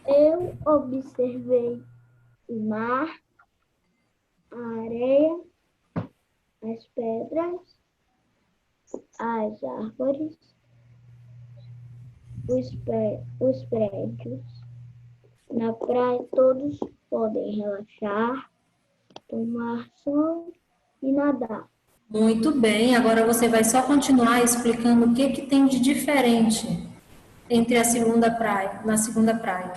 Eu observei o mar, a areia, as pedras, as árvores, os prédios. Na praia todos podem relaxar, tomar sol e nadar. Muito bem, agora você vai só continuar explicando o que tem de diferente entre a segunda praia, na segunda praia.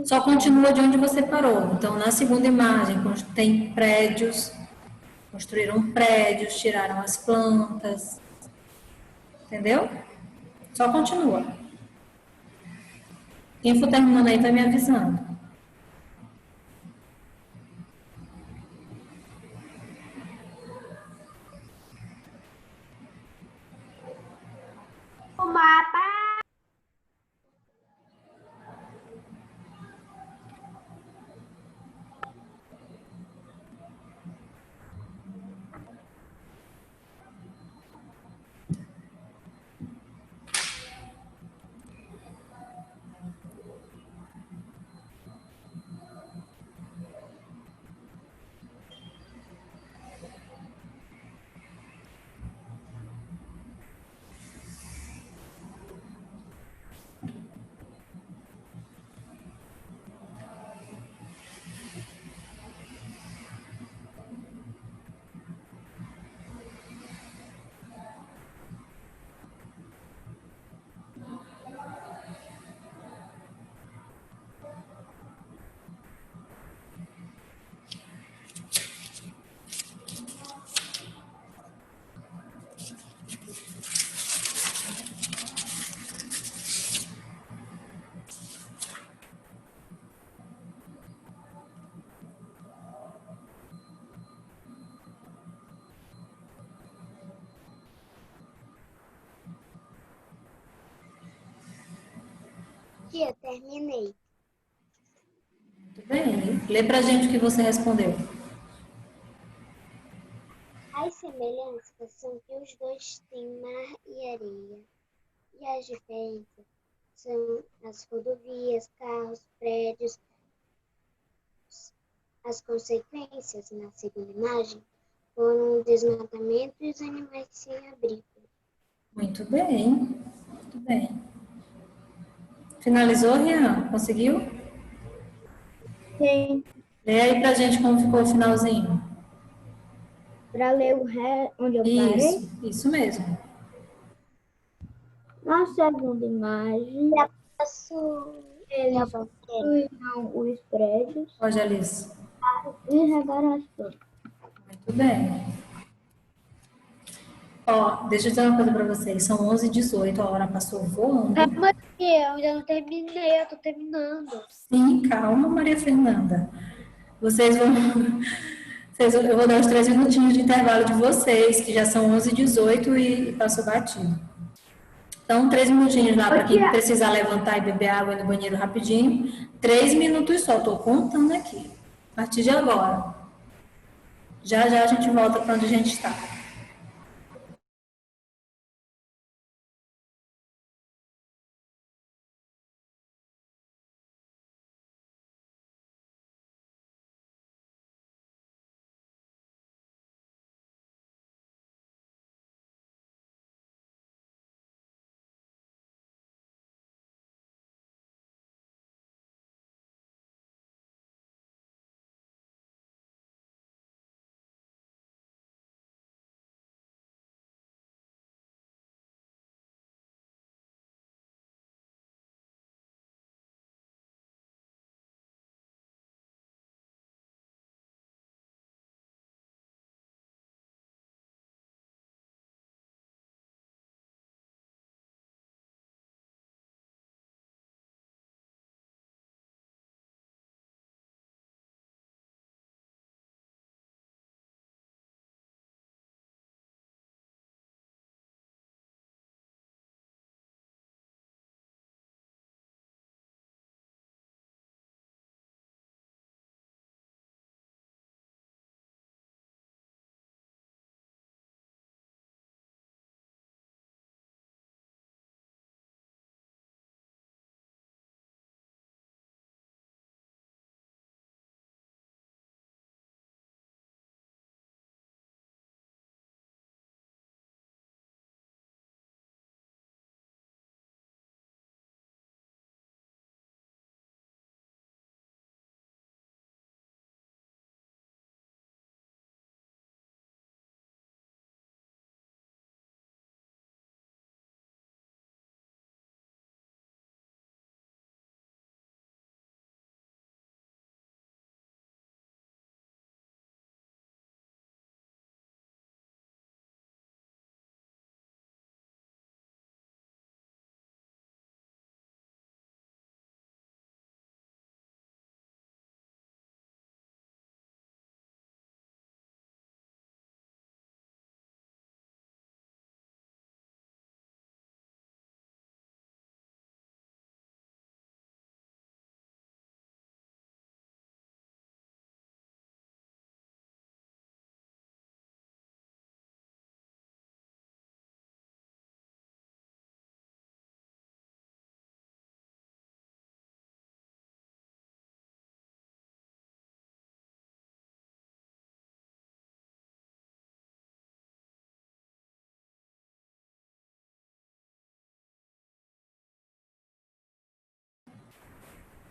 Só continua de onde você parou. Então, na segunda imagem, tem prédios, construíram prédios, tiraram as plantas. Entendeu? Só continua. Quem for terminando aí vai me avisando. O mapa. Tia, terminei. Muito bem. Lê pra gente o que você respondeu. As semelhanças são que os dois têm mar e areia. E as diferenças são as rodovias, carros, prédios. As consequências, na segunda imagem, foram o desmatamento e os animais sem abrigo. Muito bem. Muito bem. Finalizou, Rian? Conseguiu? Sim, Lê aí pra gente como ficou o finalzinho. para ler o onde eu parei. Isso mesmo. Na segunda imagem, Já posso... eles construíram os prédios Pode, Alice. e regaram as plantas. Muito bem. Ó, deixa eu dizer uma coisa pra vocês. São 11h18, a hora passou voando. Calma, tia, eu ainda não terminei, eu tô terminando. Sim, calma, Maria Fernanda. Vocês vão... eu vou dar os 3 minutinhos de intervalo de vocês, que já são 11h18 e passou batido. Então, 3 minutinhos lá para quem precisar levantar e beber água no banheiro rapidinho. 3 minutos só, estou contando aqui. A partir de agora. Já já a gente volta para onde a gente está.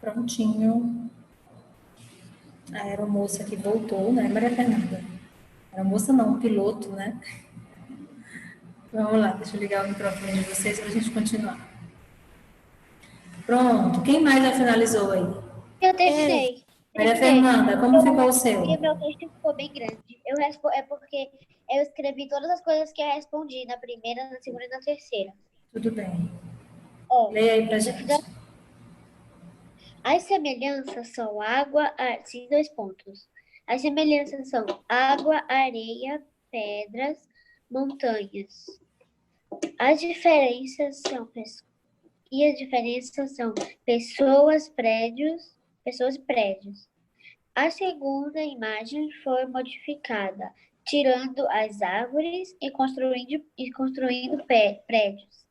Prontinho. A aeromoça que voltou, né, Maria Fernanda? Aeromoça não, um piloto, né? Vamos lá, deixa eu ligar o microfone de vocês para a gente continuar. Pronto, quem mais já finalizou aí? Eu terminei. Maria Fernanda, como ficou o seu? Porque meu texto ficou bem grande. É porque eu escrevi todas as coisas que eu respondi na primeira, na segunda e na terceira. Tudo bem. Ó, Leia aí pra gente. as semelhanças são água, sim, 2 pontos. As semelhanças são água, areia, pedras, montanhas. As diferenças são pessoas, prédios, pessoas e prédios. A segunda imagem foi modificada, tirando as árvores e construindo prédios.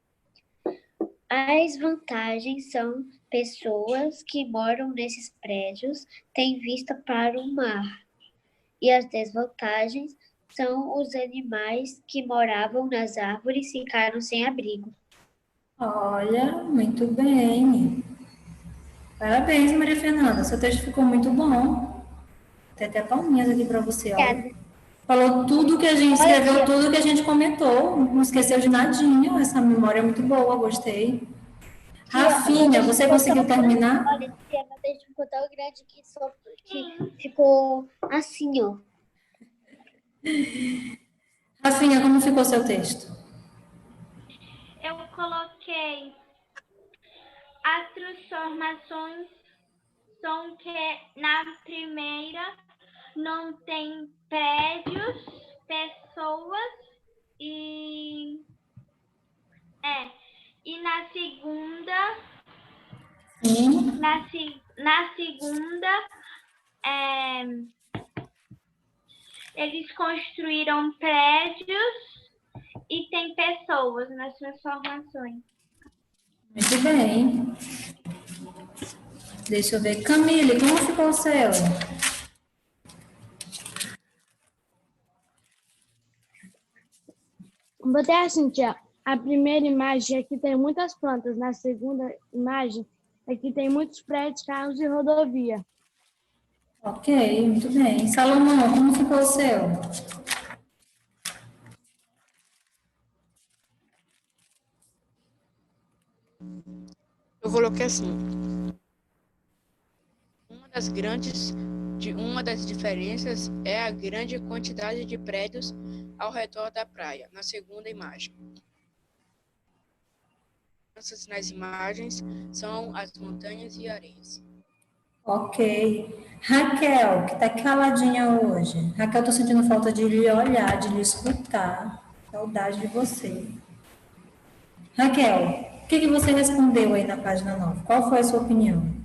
As vantagens são pessoas que moram nesses prédios têm vista para o mar. E as desvantagens são os animais que moravam nas árvores e ficaram sem abrigo. Olha, muito bem. Parabéns, Maria Fernanda. Seu texto ficou muito bom. Tem até palminhas aqui para você. Olha. Falou tudo que a gente escreveu, tudo que a gente comentou. Não esqueceu de nadinho. Essa memória é muito boa, gostei. Rafinha, você conseguiu terminar? Olha, meu texto ficou tão grande que ficou assim, ó. Rafinha, como ficou seu texto? Eu coloquei as transformações são que na primeira não tem prédios, pessoas e na segunda na segunda eles construíram prédios e tem pessoas nas transformações. Muito bem. Deixa eu ver. Camille, como ficou o seu? Botei assim, tia. A primeira imagem aqui tem muitas plantas. Na segunda imagem, aqui tem muitos prédios, carros e rodovia. Ok, muito bem. Salomão, como ficou o seu? Eu coloquei assim. Uma das diferenças é a grande quantidade de prédios ao redor da praia, na segunda imagem. Nas imagens são as montanhas e areias. Ok. Raquel, que está caladinha hoje. Raquel, estou sentindo falta de lhe olhar, de lhe escutar. Saudade de você. Raquel, o que você respondeu aí na página 9? Qual foi a sua opinião?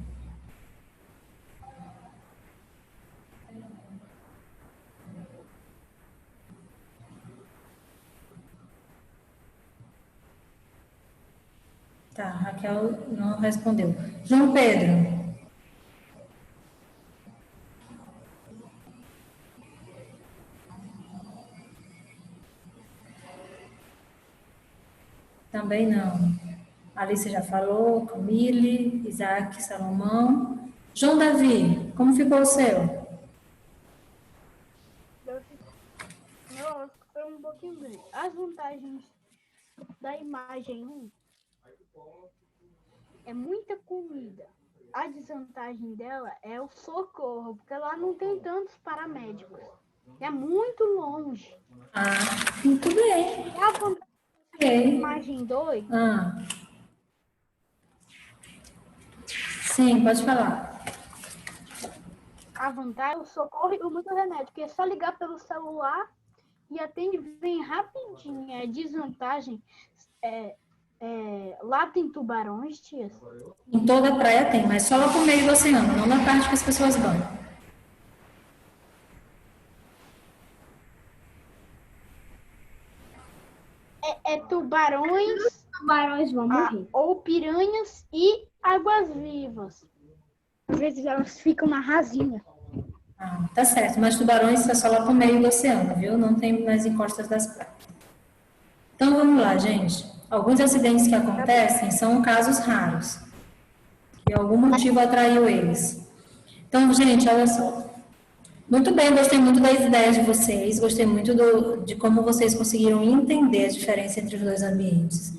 Tá, Raquel não respondeu. João Pedro. Também não. Alice já falou, Camille, Isaac, Salomão. João Davi, como ficou o seu? Não, foi um pouquinho bem. As vantagens da imagem 1 é muita comida. A desvantagem dela é o socorro, porque lá não tem tantos paramédicos. É muito longe. Ah, muito bem. A vantagem da imagem 2... Sim, pode falar. A vantagem é o socorro e muito remédio, porque é só ligar pelo celular e atende bem rapidinho. A desvantagem lá tem tubarões, tias? Em toda a praia tem, mas só lá pro meio do oceano, não na parte que as pessoas vão. Tubarões. Tubarões vão morrer. Ou piranhas e águas-vivas. Às vezes elas ficam na rasinha. Ah, tá certo, mas tubarões é só lá pro meio do oceano, viu? Não tem nas encostas das praias. Então vamos lá, gente. Alguns acidentes que acontecem são casos raros. E algum motivo atraiu eles. Então, gente, olha só. Muito bem, gostei muito das ideias de vocês, gostei muito de como vocês conseguiram entender a diferença entre os dois ambientes.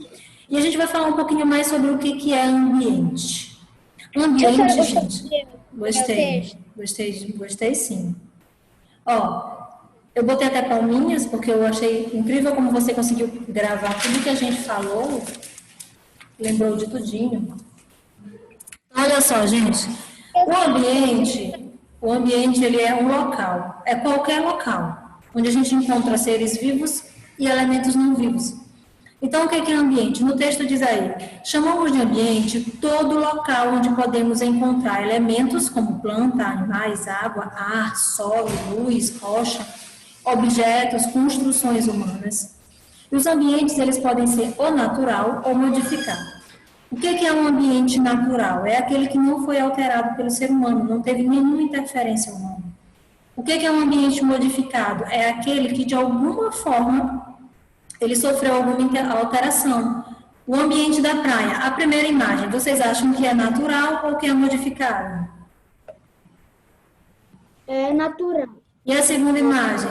E a gente vai falar um pouquinho mais sobre o que é ambiente. Ambiente, gente, gostei sim. Ó, eu botei até palminhas, porque eu achei incrível como você conseguiu gravar tudo que a gente falou, lembrou de tudinho. Olha só, gente, o ambiente ele é um local, é qualquer local, onde a gente encontra seres vivos e elementos não vivos. Então, o que é ambiente? No texto diz aí, chamamos de ambiente todo local onde podemos encontrar elementos como planta, animais, água, ar, solo, luz, rocha, objetos, construções humanas. E os ambientes, eles podem ser ou natural ou modificado. O que é um ambiente natural? É aquele que não foi alterado pelo ser humano, não teve nenhuma interferência humana. O que é um ambiente modificado? É aquele que, de alguma forma, ele sofreu alguma alteração. O ambiente da praia, a primeira imagem, vocês acham que é natural ou que é modificado? É natural. E a segunda imagem?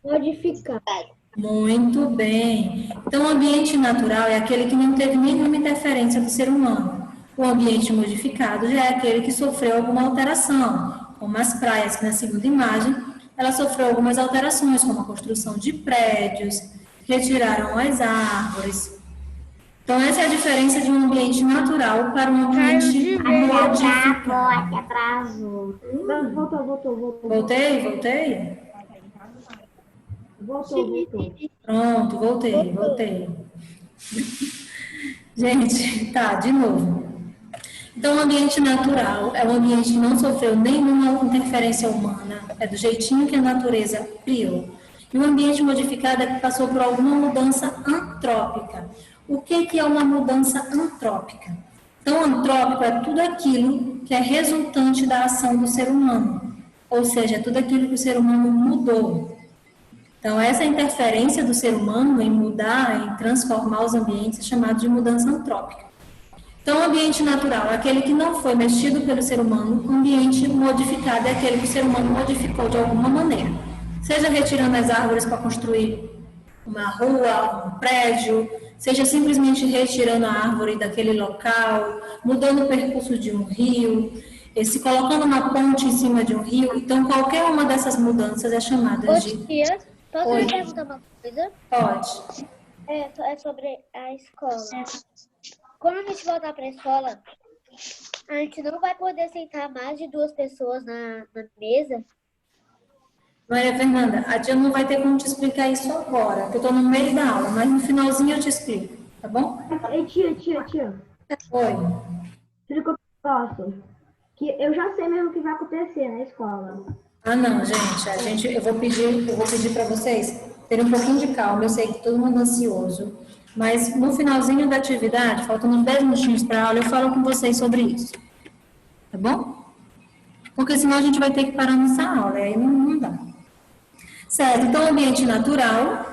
Modificado. Muito bem. Então, o ambiente natural é aquele que não teve nenhuma interferência do ser humano. O ambiente modificado já é aquele que sofreu alguma alteração, como as praias, que na segunda imagem, ela sofreu algumas alterações, como a construção de prédios, retiraram as árvores. Então, essa é a diferença de um ambiente natural para um ambiente modificado. Atraso. Voltou. Voltei? Voltou. Pronto, voltei. Gente, tá, de novo. Então, o ambiente natural é um ambiente que não sofreu nenhuma interferência humana, é do jeitinho que a natureza criou. E o ambiente modificado é que passou por alguma mudança antrópica. O que é uma mudança antrópica? Então, antrópico é tudo aquilo que é resultante da ação do ser humano, ou seja, tudo aquilo que o ser humano mudou. Então, essa interferência do ser humano em mudar, em transformar os ambientes, é chamado de mudança antrópica. Então, o ambiente natural é aquele que não foi mexido pelo ser humano, o ambiente modificado é aquele que o ser humano modificou de alguma maneira. Seja retirando as árvores para construir uma rua, um prédio, seja simplesmente retirando a árvore daquele local, mudando o percurso de um rio, se colocando uma ponte em cima de um rio. Então, qualquer uma dessas mudanças é chamada de... Tia, posso me perguntar uma coisa? Pode. É sobre a escola. Quando a gente voltar para a escola, a gente não vai poder sentar mais de 2 pessoas na mesa? Maria Fernanda, a tia não vai ter como te explicar isso agora, porque eu estou no meio da aula, mas no finalzinho eu te explico, tá bom? Tia. Oi. Explica o negócio. Que eu já sei mesmo o que vai acontecer na escola. Ah, não, gente, eu vou pedir para vocês terem um pouquinho de calma. Eu sei que todo mundo é ansioso, mas no finalzinho da atividade, faltando 10 minutinhos para a aula, eu falo com vocês sobre isso, tá bom? Porque senão a gente vai ter que parar nessa aula, e aí não dá. Certo, então o ambiente natural,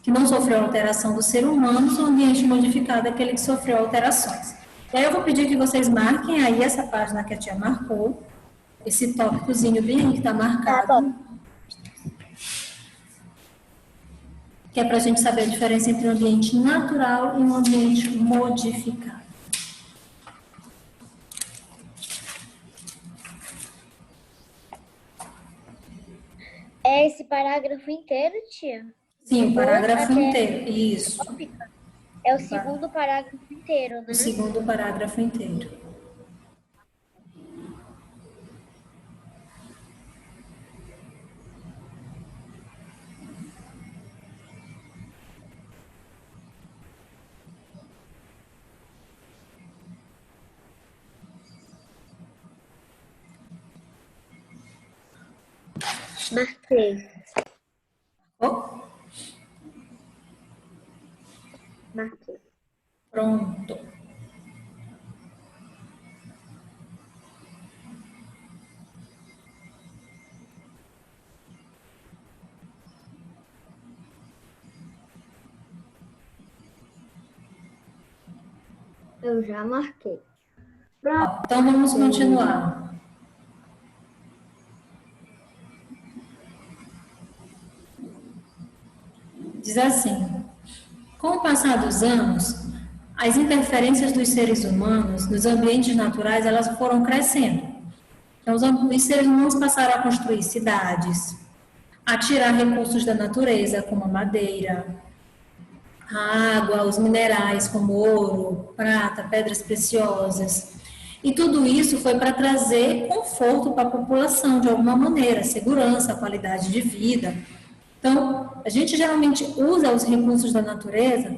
que não sofreu alteração do ser humano, o ambiente modificado é aquele que sofreu alterações. E aí eu vou pedir que vocês marquem aí essa página que a tia marcou, esse tópicozinho bem que está marcado, que é para a gente saber a diferença entre um ambiente natural e um ambiente modificado. É esse parágrafo inteiro, tia? Sim, o parágrafo inteiro, isso. É o segundo parágrafo inteiro, né? O segundo parágrafo inteiro. Marquei. Oh, Marquei. pronto. Eu já marquei. Então, vamos continuar. Diz assim: com o passar dos anos, as interferências dos seres humanos nos ambientes naturais, elas foram crescendo. Então, os seres humanos passaram a construir cidades, a tirar recursos da natureza, como a madeira, a água, os minerais, como ouro, prata, pedras preciosas. E tudo isso foi para trazer conforto para a população, de alguma maneira, segurança, qualidade de vida. Então, a gente geralmente usa os recursos da natureza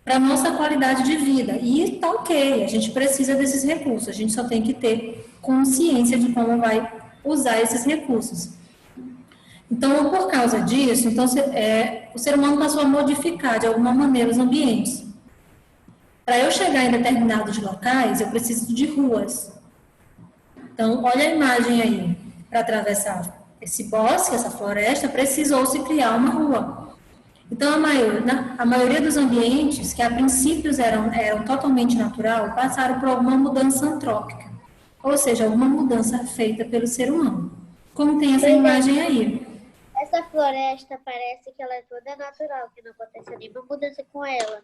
para a nossa qualidade de vida. E tá ok, a gente precisa desses recursos, a gente só tem que ter consciência de como vai usar esses recursos. Então, por causa disso, o ser humano passou a modificar de alguma maneira os ambientes. Para eu chegar em determinados locais, eu preciso de ruas. Então, olha a imagem aí. Para atravessar esse bosque, essa floresta, precisou-se criar uma rua. Então, a maioria dos ambientes, que a princípio eram totalmente natural, passaram por alguma mudança antrópica. Ou seja, alguma mudança feita pelo ser humano. Como tem essa imagem aí. Essa floresta parece que ela é toda natural, que não aconteceu nenhuma mudança com ela.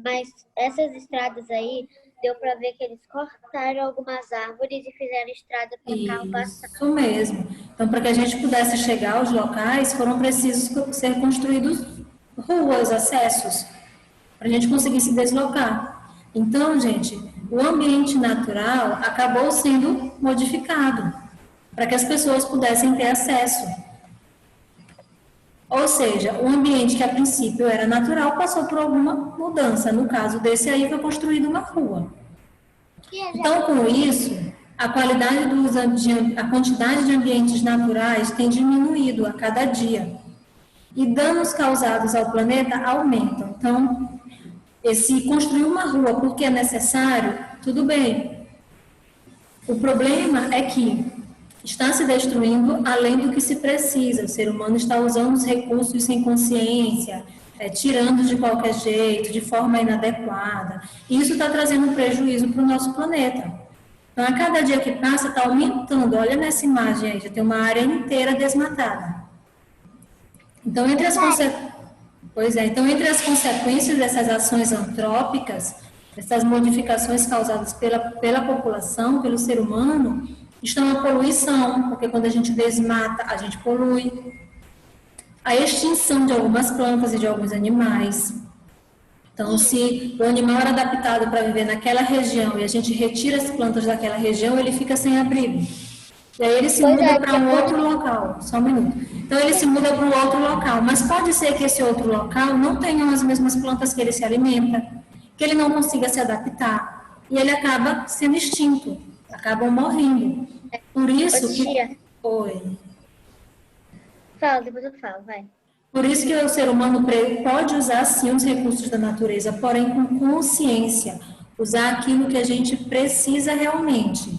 Mas essas estradas aí, deu para ver que eles cortaram algumas árvores e fizeram estrada para o carro passar. Isso mesmo. Então, para que a gente pudesse chegar aos locais, foram precisos ser construídos ruas, acessos, para a gente conseguir se deslocar. Então, gente, o ambiente natural acabou sendo modificado para que as pessoas pudessem ter acesso. Ou seja, o ambiente que a princípio era natural passou por alguma mudança. No caso desse aí, foi construída uma rua. Então, com isso, a quantidade de ambientes naturais tem diminuído a cada dia. E danos causados ao planeta aumentam. Então, construir uma rua porque é necessário, tudo bem. O problema é que está se destruindo além do que se precisa. O ser humano está usando os recursos sem consciência, tirando de qualquer jeito, de forma inadequada. E isso está trazendo um prejuízo para o nosso planeta. Então, a cada dia que passa, está aumentando. Olha nessa imagem aí, já tem uma área inteira desmatada. Então, entre as consequências dessas ações antrópicas, dessas modificações causadas pela população, pelo ser humano, estão a poluição, porque quando a gente desmata, a gente polui. A extinção de algumas plantas e de alguns animais. Então, se o animal era adaptado para viver naquela região e a gente retira as plantas daquela região, ele fica sem abrigo. E aí ele se muda para um outro local. Só um minuto. Então, ele se muda para um outro local. Mas pode ser que esse outro local não tenha as mesmas plantas que ele se alimenta, que ele não consiga se adaptar. E ele acaba sendo extinto. Acabam morrendo. Por isso que... Oi. Fala, depois eu falo, vai. Por isso que o ser humano pode usar, sim, os recursos da natureza, porém com consciência. Usar aquilo que a gente precisa realmente.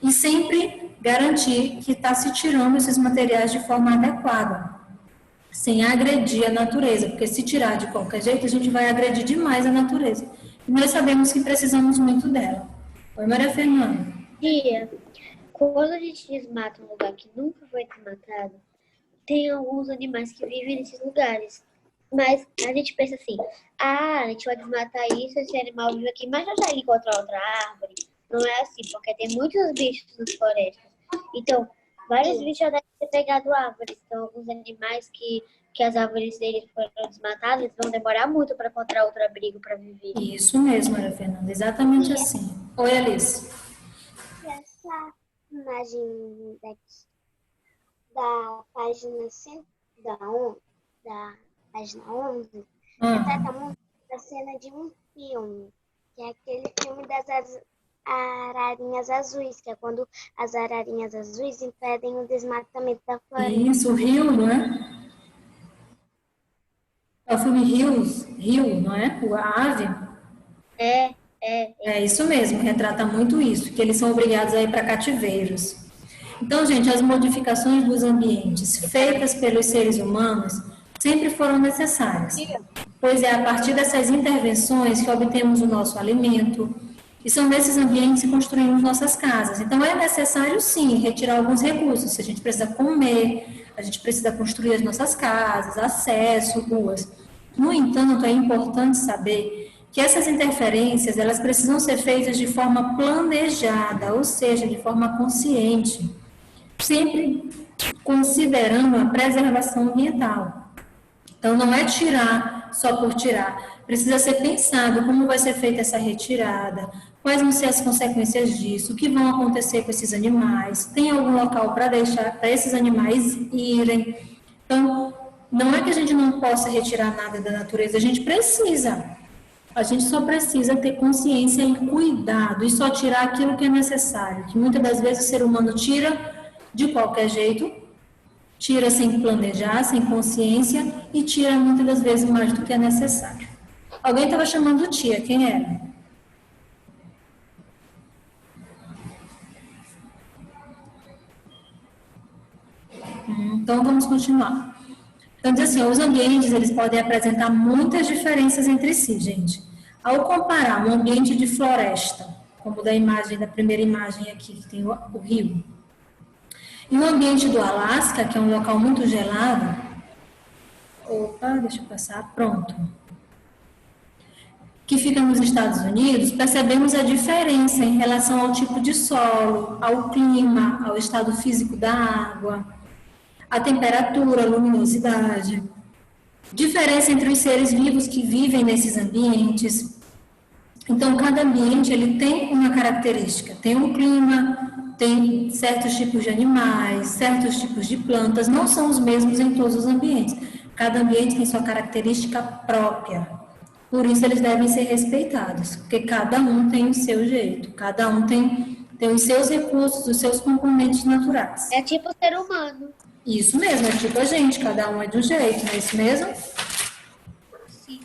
E sempre garantir que está se tirando esses materiais de forma adequada. Sem agredir a natureza. Porque se tirar de qualquer jeito, a gente vai agredir demais a natureza. E nós sabemos que precisamos muito dela. Oi, Maria Fernanda. Tia, quando a gente desmata um lugar que nunca foi desmatado, tem alguns animais que vivem nesses lugares. Mas a gente pensa assim, a gente vai desmatar isso, esse animal vive aqui, mas já encontra outra árvore. Não é assim, porque tem muitos bichos nas florestas. Então, vários bichos já devem ter pegado árvores. Então, alguns animais que as árvores deles foram desmatadas vão demorar muito para encontrar outro abrigo para viver. Isso mesmo, Maria Fernanda, exatamente assim. Oi, Alice. Essa imagem daqui, da página 100, da página 11, retrata muito a cena de um filme, que é aquele filme das ararinhas azuis, que é quando as ararinhas azuis impedem o desmatamento da floresta. Isso, o Rio, não é? É o filme Rio, não é? A ave? É isso mesmo, retrata muito isso, que eles são obrigados a ir para cativeiros. Então, gente, as modificações dos ambientes feitas pelos seres humanos sempre foram necessárias, pois é a partir dessas intervenções que obtemos o nosso alimento, E são nesses ambientes que construímos nossas casas. Então, é necessário, sim, retirar alguns recursos. Se a gente precisa comer, a gente precisa construir as nossas casas, acesso, ruas. No entanto, é importante saber que essas interferências, elas precisam ser feitas de forma planejada, ou seja, de forma consciente, sempre considerando a preservação ambiental. Então, não é tirar só por tirar. Precisa ser pensado como vai ser feita essa retirada, quais vão ser as consequências disso, o que vão acontecer com esses animais, tem algum local para deixar para esses animais irem. Então, não é que a gente não possa retirar nada da natureza, a gente precisa. A gente só precisa ter consciência e cuidado e só tirar aquilo que é necessário, que muitas das vezes o ser humano tira de qualquer jeito, tira sem planejar, sem consciência e tira muitas das vezes mais do que é necessário. Alguém estava chamando tia, quem era? Então vamos continuar. Então, diz assim, os ambientes, eles podem apresentar muitas diferenças entre si, gente. Ao comparar um ambiente de floresta, como da primeira imagem aqui, que tem o rio, e o ambiente do Alasca, que é um local muito gelado, deixa eu passar, pronto, que fica nos Estados Unidos, percebemos a diferença em relação ao tipo de solo, ao clima, ao estado físico da água, a temperatura, a luminosidade, diferença entre os seres vivos que vivem nesses ambientes. Então, cada ambiente ele tem uma característica, tem um clima, tem certos tipos de animais, certos tipos de plantas, não são os mesmos em todos os ambientes. Cada ambiente tem sua característica própria, por isso eles devem ser respeitados, porque cada um tem o seu jeito, cada um tem os seus recursos, os seus componentes naturais. É tipo ser humano. Isso mesmo, é tipo a gente, cada um é de um jeito, não é isso mesmo? Sim.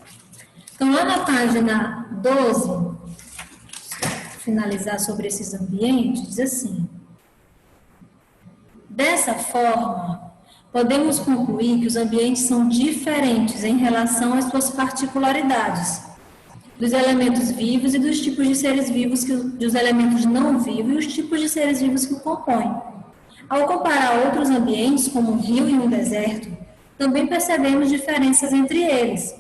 Então, lá na página 12, finalizar sobre esses ambientes, diz assim: dessa forma, podemos concluir que os ambientes são diferentes em relação às suas particularidades, dos elementos vivos e dos tipos de seres vivos, dos elementos não vivos e os tipos de seres vivos que o compõem. Ao comparar outros ambientes, como um rio e um deserto, também percebemos diferenças entre eles.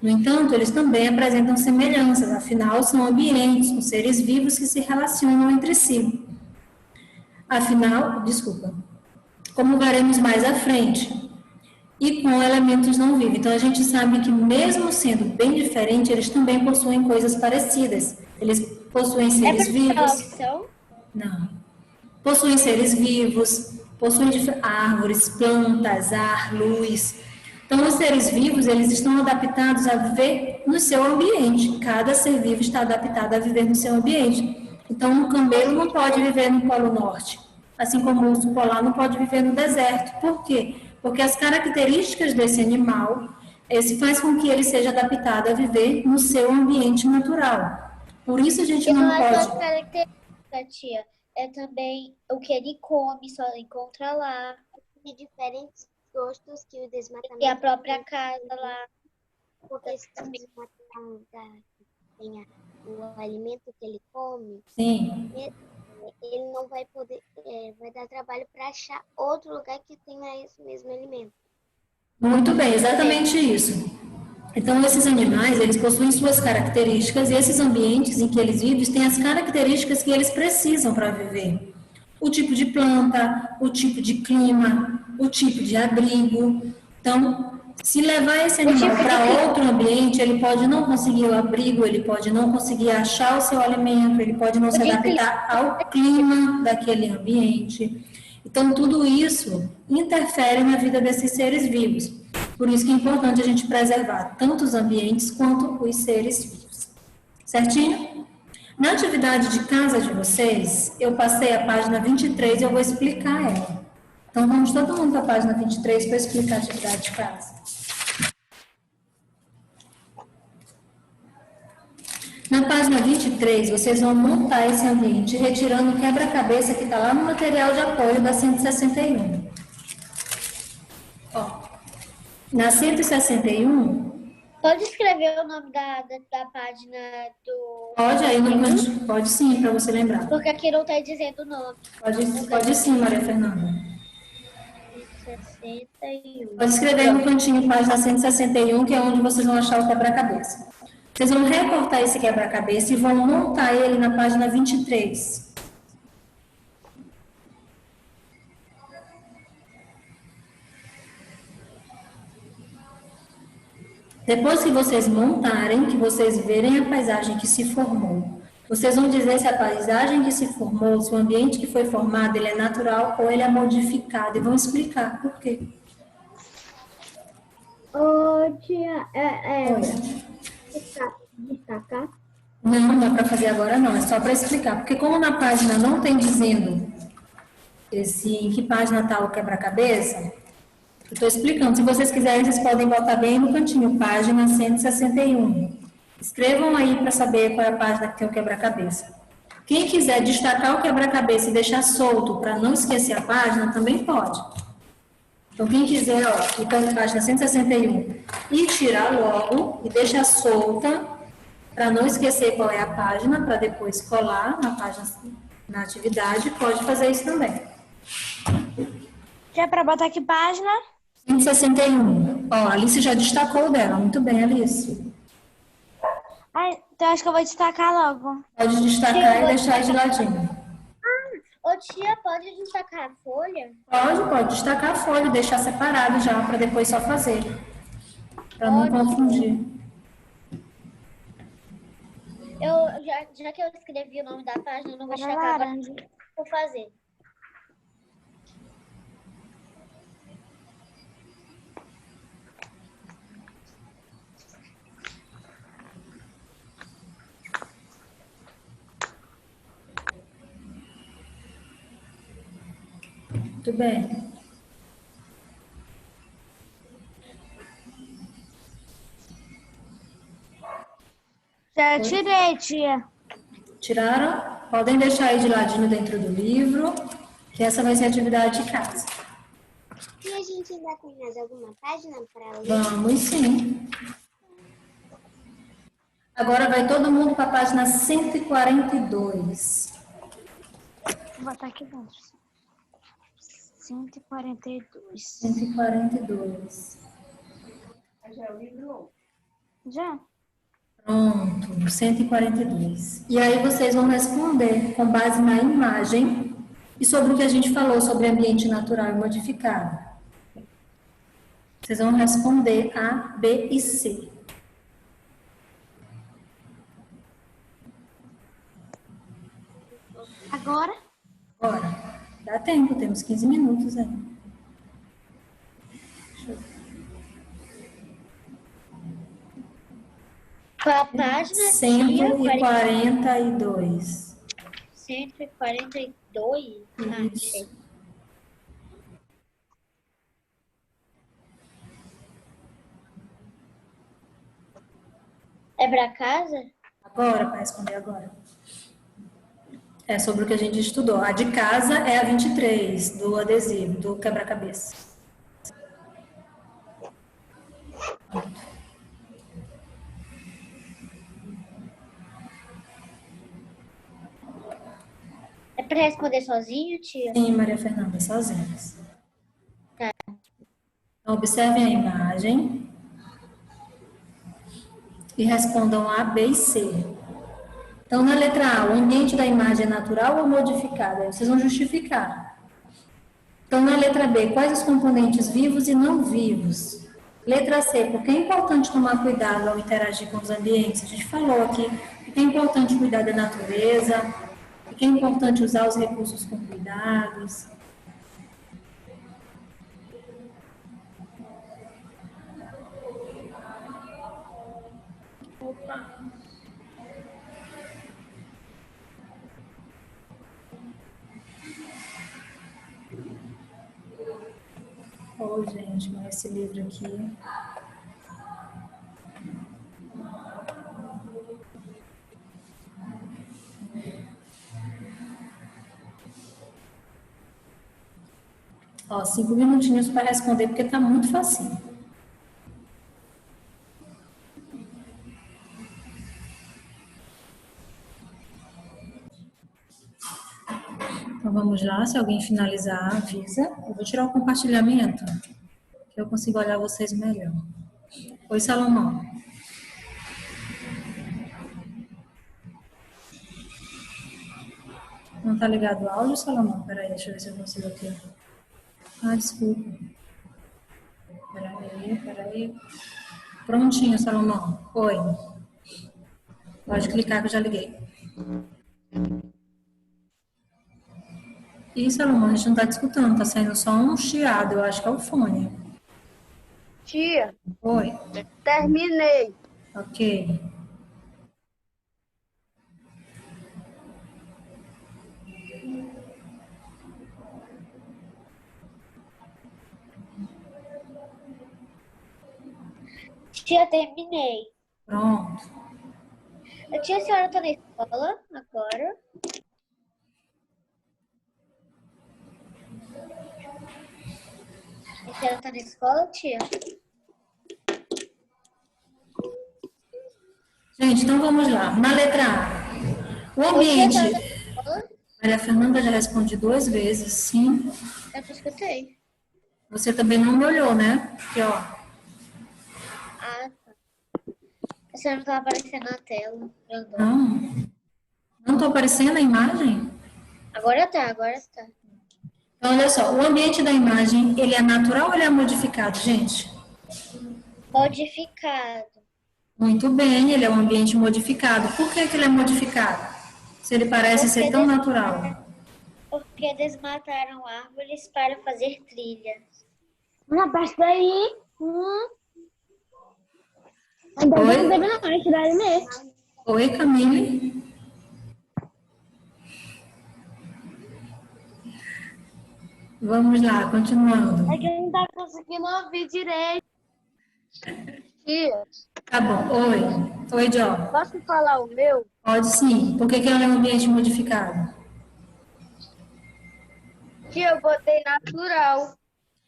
No entanto, eles também apresentam semelhanças, afinal, são ambientes com seres vivos que se relacionam entre si. Como veremos mais à frente, e com elementos não vivos. Então, a gente sabe que, mesmo sendo bem diferente, eles também possuem coisas parecidas. Eles possuem seres vivos. Não. Possuem seres vivos, possuem árvores, plantas, ar, luz. Então, os seres vivos, eles estão adaptados a viver no seu ambiente. Cada ser vivo está adaptado a viver no seu ambiente. Então, um camelo não pode viver no Polo Norte, assim como o urso polar não pode viver no deserto. Por quê? Porque as características desse animal, faz com que ele seja adaptado a viver no seu ambiente natural. Por isso, a gente não pode... características, tia. É também o que ele come, só encontra lá. De diferentes gostos que o desmatamento... E a própria casa lá. Porque se o desmatamento tenha o alimento que ele come, sim, ele não vai poder... vai dar trabalho para achar outro lugar que tenha esse mesmo alimento. Muito bem, exatamente isso. Então, esses animais, eles possuem suas características e esses ambientes em que eles vivem têm as características que eles precisam para viver. O tipo de planta, o tipo de clima, o tipo de abrigo. Então, se levar esse animal para outro ambiente, ele pode não conseguir o abrigo, ele pode não conseguir achar o seu alimento, ele pode não se adaptar ao clima daquele ambiente. Então, tudo isso interfere na vida desses seres vivos. Por isso que é importante a gente preservar tanto os ambientes quanto os seres vivos. Certinho? Na atividade de casa de vocês, eu passei a página 23 e eu vou explicar ela. Então, vamos todo mundo para a página 23 para explicar a atividade de casa. Na página 23, vocês vão montar esse ambiente retirando o quebra-cabeça que está lá no material de apoio da 161. Ó, na 161... Pode escrever escrever o nome da página do... Pode aí no cantinho? Pode sim, para você lembrar. Porque aqui não está dizendo o nome. Pode sim, Maria Fernanda. 161. Pode escrever aí no cantinho, página 161, que é onde vocês vão achar o quebra-cabeça. Vocês vão recortar esse quebra-cabeça e vão montar ele na página 23. Depois que vocês montarem, que vocês verem a paisagem que se formou, vocês vão dizer se a paisagem que se formou, se o ambiente que foi formado, ele é natural ou ele é modificado, e vão explicar por quê. Ô, tia, Olha. destacar? Não é para fazer agora não, é só para explicar. Porque como na página não tem dizendo em que página está o quebra-cabeça, eu estou explicando. Se vocês quiserem, vocês podem botar bem no cantinho, página 161. Escrevam aí para saber qual é a página que tem o quebra-cabeça. Quem quiser destacar o quebra-cabeça e deixar solto para não esquecer a página, também pode. Então, quem quiser, ó, clicar na página 161 e tirar logo e deixar solta para não esquecer qual é a página, para depois colar na página, na atividade, pode fazer isso também. Já para botar que página? 161. Ó, a Alice já destacou dela. Muito bem, Alice. Então acho que eu vou destacar logo. Pode destacar e deixar de ladinho. Ô tia, pode destacar a folha? Pode destacar a folha e deixar separado já, para depois só fazer. Para não confundir. Já que eu escrevi o nome da página, eu não vou destacar agora. Vou fazer. Muito bem. Já tirei, tia. Tiraram? Podem deixar aí de ladinho dentro do livro, que essa vai ser a atividade de casa. E a gente ainda tem mais alguma página para ler? Vamos sim. Agora vai todo mundo para a página 142. Vou botar aqui dentro. 142. 142. Já é o livro? Já? Pronto, 142. E aí vocês vão responder com base na imagem e sobre o que a gente falou sobre ambiente natural e modificado. Vocês vão responder A, B e C. Agora? Agora, dá tempo, temos 15 minutos aí. Deixa eu ver. Qual a página? 142. 142? Isso. É para casa? Agora, para responder agora. É sobre o que a gente estudou. A de casa é a 23, do adesivo, do quebra-cabeça. É para responder sozinho, tia? Sim, Maria Fernanda, sozinhas. Tá. Então, observem a imagem e respondam A, B e C. Então, na letra A, o ambiente da imagem é natural ou modificado? Aí vocês vão justificar. Então, na letra B, quais os componentes vivos e não vivos? Letra C, por que é importante tomar cuidado ao interagir com os ambientes? A gente falou aqui que é importante cuidar da natureza, que é importante usar os recursos com cuidados. Oh, gente, mas esse livro aqui... Ó, 5 minutinhos para responder, porque tá muito facinho. vamos lá, se alguém finalizar, avisa. Eu vou tirar o compartilhamento, que eu consigo olhar vocês melhor. Oi, Salomão. Não tá ligado o áudio, Salomão? Peraí, deixa eu ver se eu consigo aqui. Ah, desculpa. Peraí. Prontinho, Salomão. Oi. Pode clicar que eu já liguei. Ih, Salomão, a gente não tá te escutando, tá saindo só um chiado, eu acho que é o fone. Tia, Oi. terminei. Ok. Tia, terminei. Pronto. Tia, a senhora tá na escola agora? A senhora tá na escola, tia? Gente, então vamos lá. Na letra A. O ambiente. Maria Fernanda já responde 2 vezes, sim. Eu não escutei. Você também não me olhou, né? Aqui, ó. Ah, tá. A senhora não tá aparecendo na tela. Não tô aparecendo a imagem? Agora tá. Então, olha só. O ambiente da imagem, ele é natural ou ele é modificado, gente? Modificado. Muito bem, ele é um ambiente modificado. Por que ele é modificado? Se ele parece ser tão natural. Porque desmataram árvores para fazer trilhas. Não, passa daí. Oi, Camille. Vamos lá, continuando. É que eu não tá conseguindo ouvir direito. Tia, Tá bom. Oi, Jó. posso falar o meu? Pode sim. Por que ele é um ambiente modificado? Tia, eu botei natural.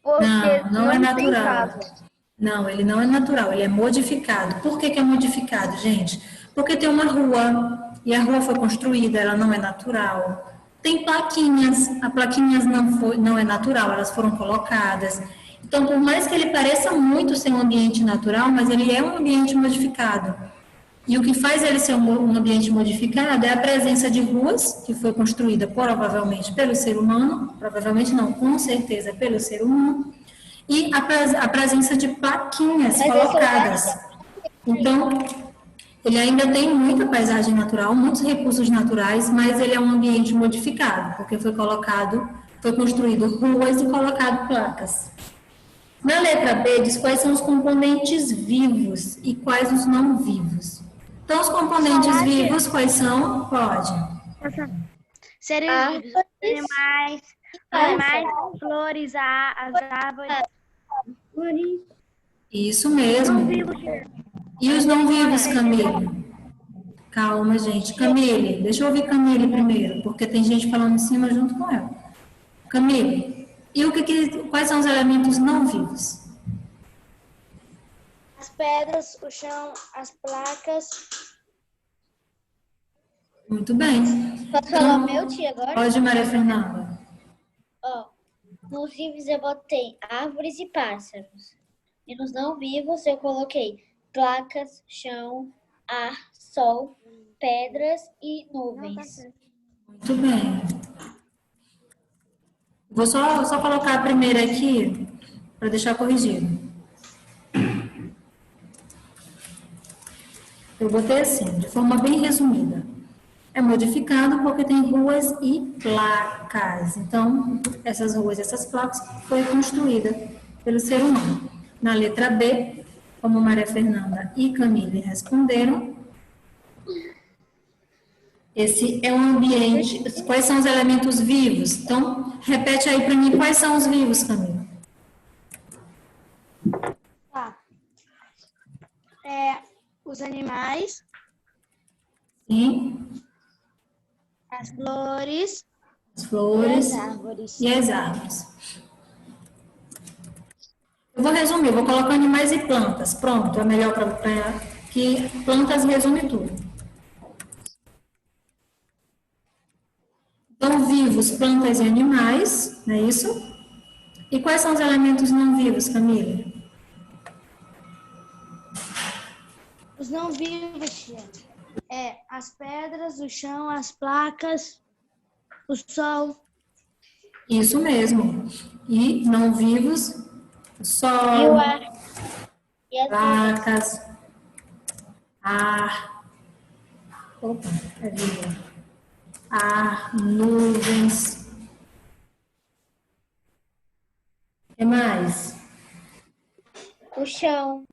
Porque Não é tem natural. casa. Não, ele não é natural, ele é modificado. Por que é modificado, gente? Porque tem uma rua, e a rua foi construída, ela não é natural. Tem plaquinhas, a plaquinhas não é natural, elas foram colocadas. Então, por mais que ele pareça muito ser um ambiente natural, mas ele é um ambiente modificado. E o que faz ele ser um ambiente modificado é a presença de ruas, que foi construída provavelmente pelo ser humano, provavelmente não, com certeza pelo ser humano, e a presença de plaquinhas colocadas. Então, ele ainda tem muita paisagem natural, muitos recursos naturais, mas ele é um ambiente modificado, porque foi construído ruas e colocado placas. Na letra B, diz quais são os componentes vivos e quais os não vivos. Então, os componentes vivos, quais são? Pode. Seres vivos, animais, flores, as árvores. Isso mesmo. E os não vivos, Camille? Calma, gente. Camille, deixa eu ouvir Camille primeiro, porque tem gente falando em cima junto com ela. Camille, e quais são os elementos não vivos? As pedras, o chão, as placas. Muito bem. Posso falar o meu, tia, agora? Pode, Maria Fernanda. Ó, nos vivos eu botei árvores e pássaros. E nos não vivos eu coloquei placas, chão, ar, sol, pedras e nuvens. Muito bem. Vou só colocar a primeira aqui para deixar corrigido. Eu botei assim, de forma bem resumida. É modificado porque tem ruas e placas. Então, essas ruas e essas placas foi construída pelo ser humano. Na letra B, como Maria Fernanda e Camille responderam, esse é um ambiente. Quais são os elementos vivos? Então, repete aí para mim quais são os vivos, Camille. Tá. Os animais. Sim. As flores. As flores. E as árvores. E as árvores. Eu vou resumir, vou colocar animais e plantas. Pronto, é melhor para que plantas resume tudo. Então, vivo vivos, plantas e animais, não é isso? E quais são os elementos não vivos, Camila? Os não vivos, tia, as pedras, o chão, as placas, o sol. Isso mesmo. E não vivos, o E sol, o ar. E as nuvens. placas, ar, opa, cadê? Ar, nuvens. O que mais? O chão.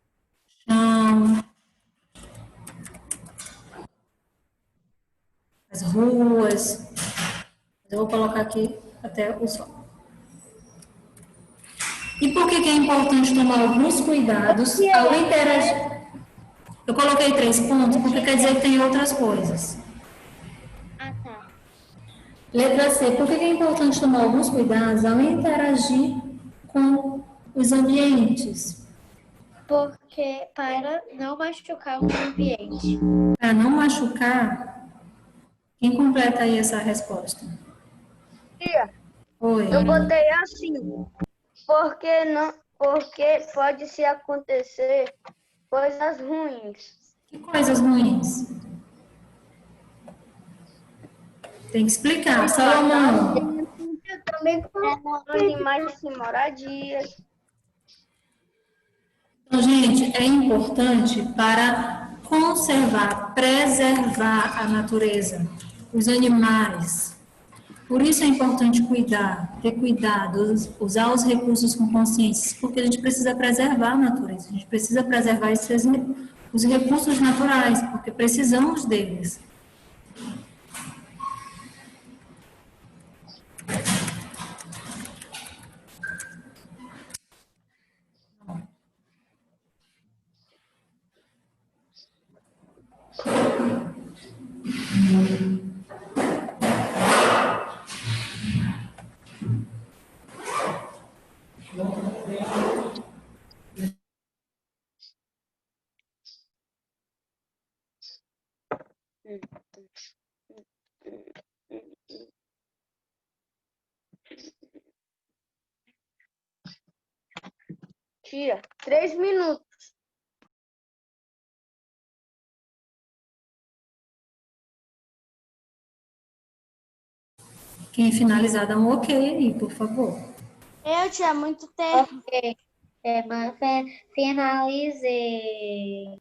Chão, as ruas. Eu vou colocar aqui até o sol. E por que é importante tomar alguns cuidados ao interagir? Eu coloquei 3 pontos porque quer dizer que tem outras coisas. Ah, tá. Letra C. Por que é importante tomar alguns cuidados ao interagir com os ambientes? Porque para não machucar o ambiente. Para não machucar, quem completa aí essa resposta? Tia, Oi. eu botei assim, porque pode se acontecer coisas ruins. Que coisas ruins? Tem que explicar. Salomão. Eu também coloco animais sem moradias. Então, gente, é importante para conservar, preservar a natureza, os animais. Por isso é importante cuidar, ter cuidado, usar os recursos com consciência, porque a gente precisa preservar a natureza, a gente precisa preservar os recursos naturais, porque precisamos deles. Tia, 3 minutos. Quem finalizar, dá um ok aí, por favor. Eu tinha muito tempo. Ok. Mas finalizei.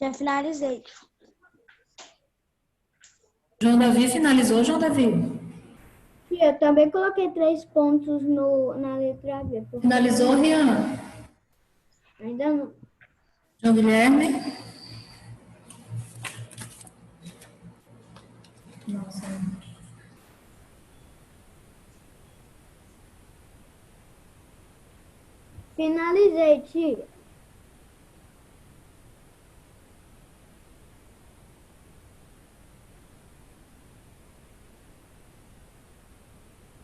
Já finalizei. João Davi finalizou, João Davi? Eu também coloquei 3 pontos na letra B. Finalizou, Rian? Ainda não. João Guilherme? Nossa. Finalizei, tia.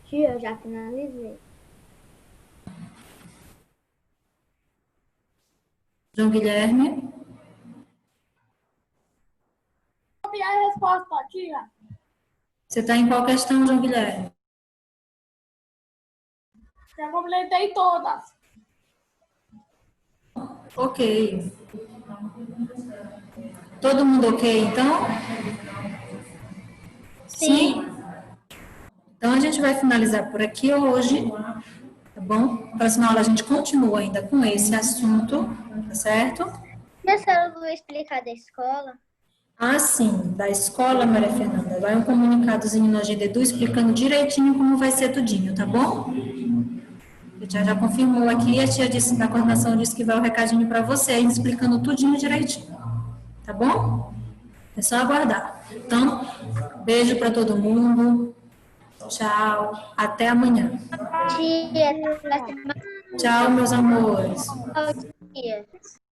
Tia, eu já finalizei. João Guilherme? Copiar a resposta, tia. Você está em qual questão, João Guilherme? Já completei todas. Ok. Todo mundo ok, então? Sim. Então, a gente vai finalizar por aqui hoje, tá bom? Próxima aula a gente continua ainda com esse assunto, tá certo? E a senhora não vai explicar da escola? Ah, sim, da escola, Maria Fernanda. Vai um comunicadozinho no Agenda Edu explicando direitinho como vai ser tudinho, tá bom? A tia já confirmou aqui, a tia disse, na coordenação disse que vai o recadinho para você, explicando tudinho direitinho, tá bom? É só aguardar. Então, beijo para todo mundo. Tchau. Até amanhã. Tia, até a próxima. Tchau, meus amores. Tia.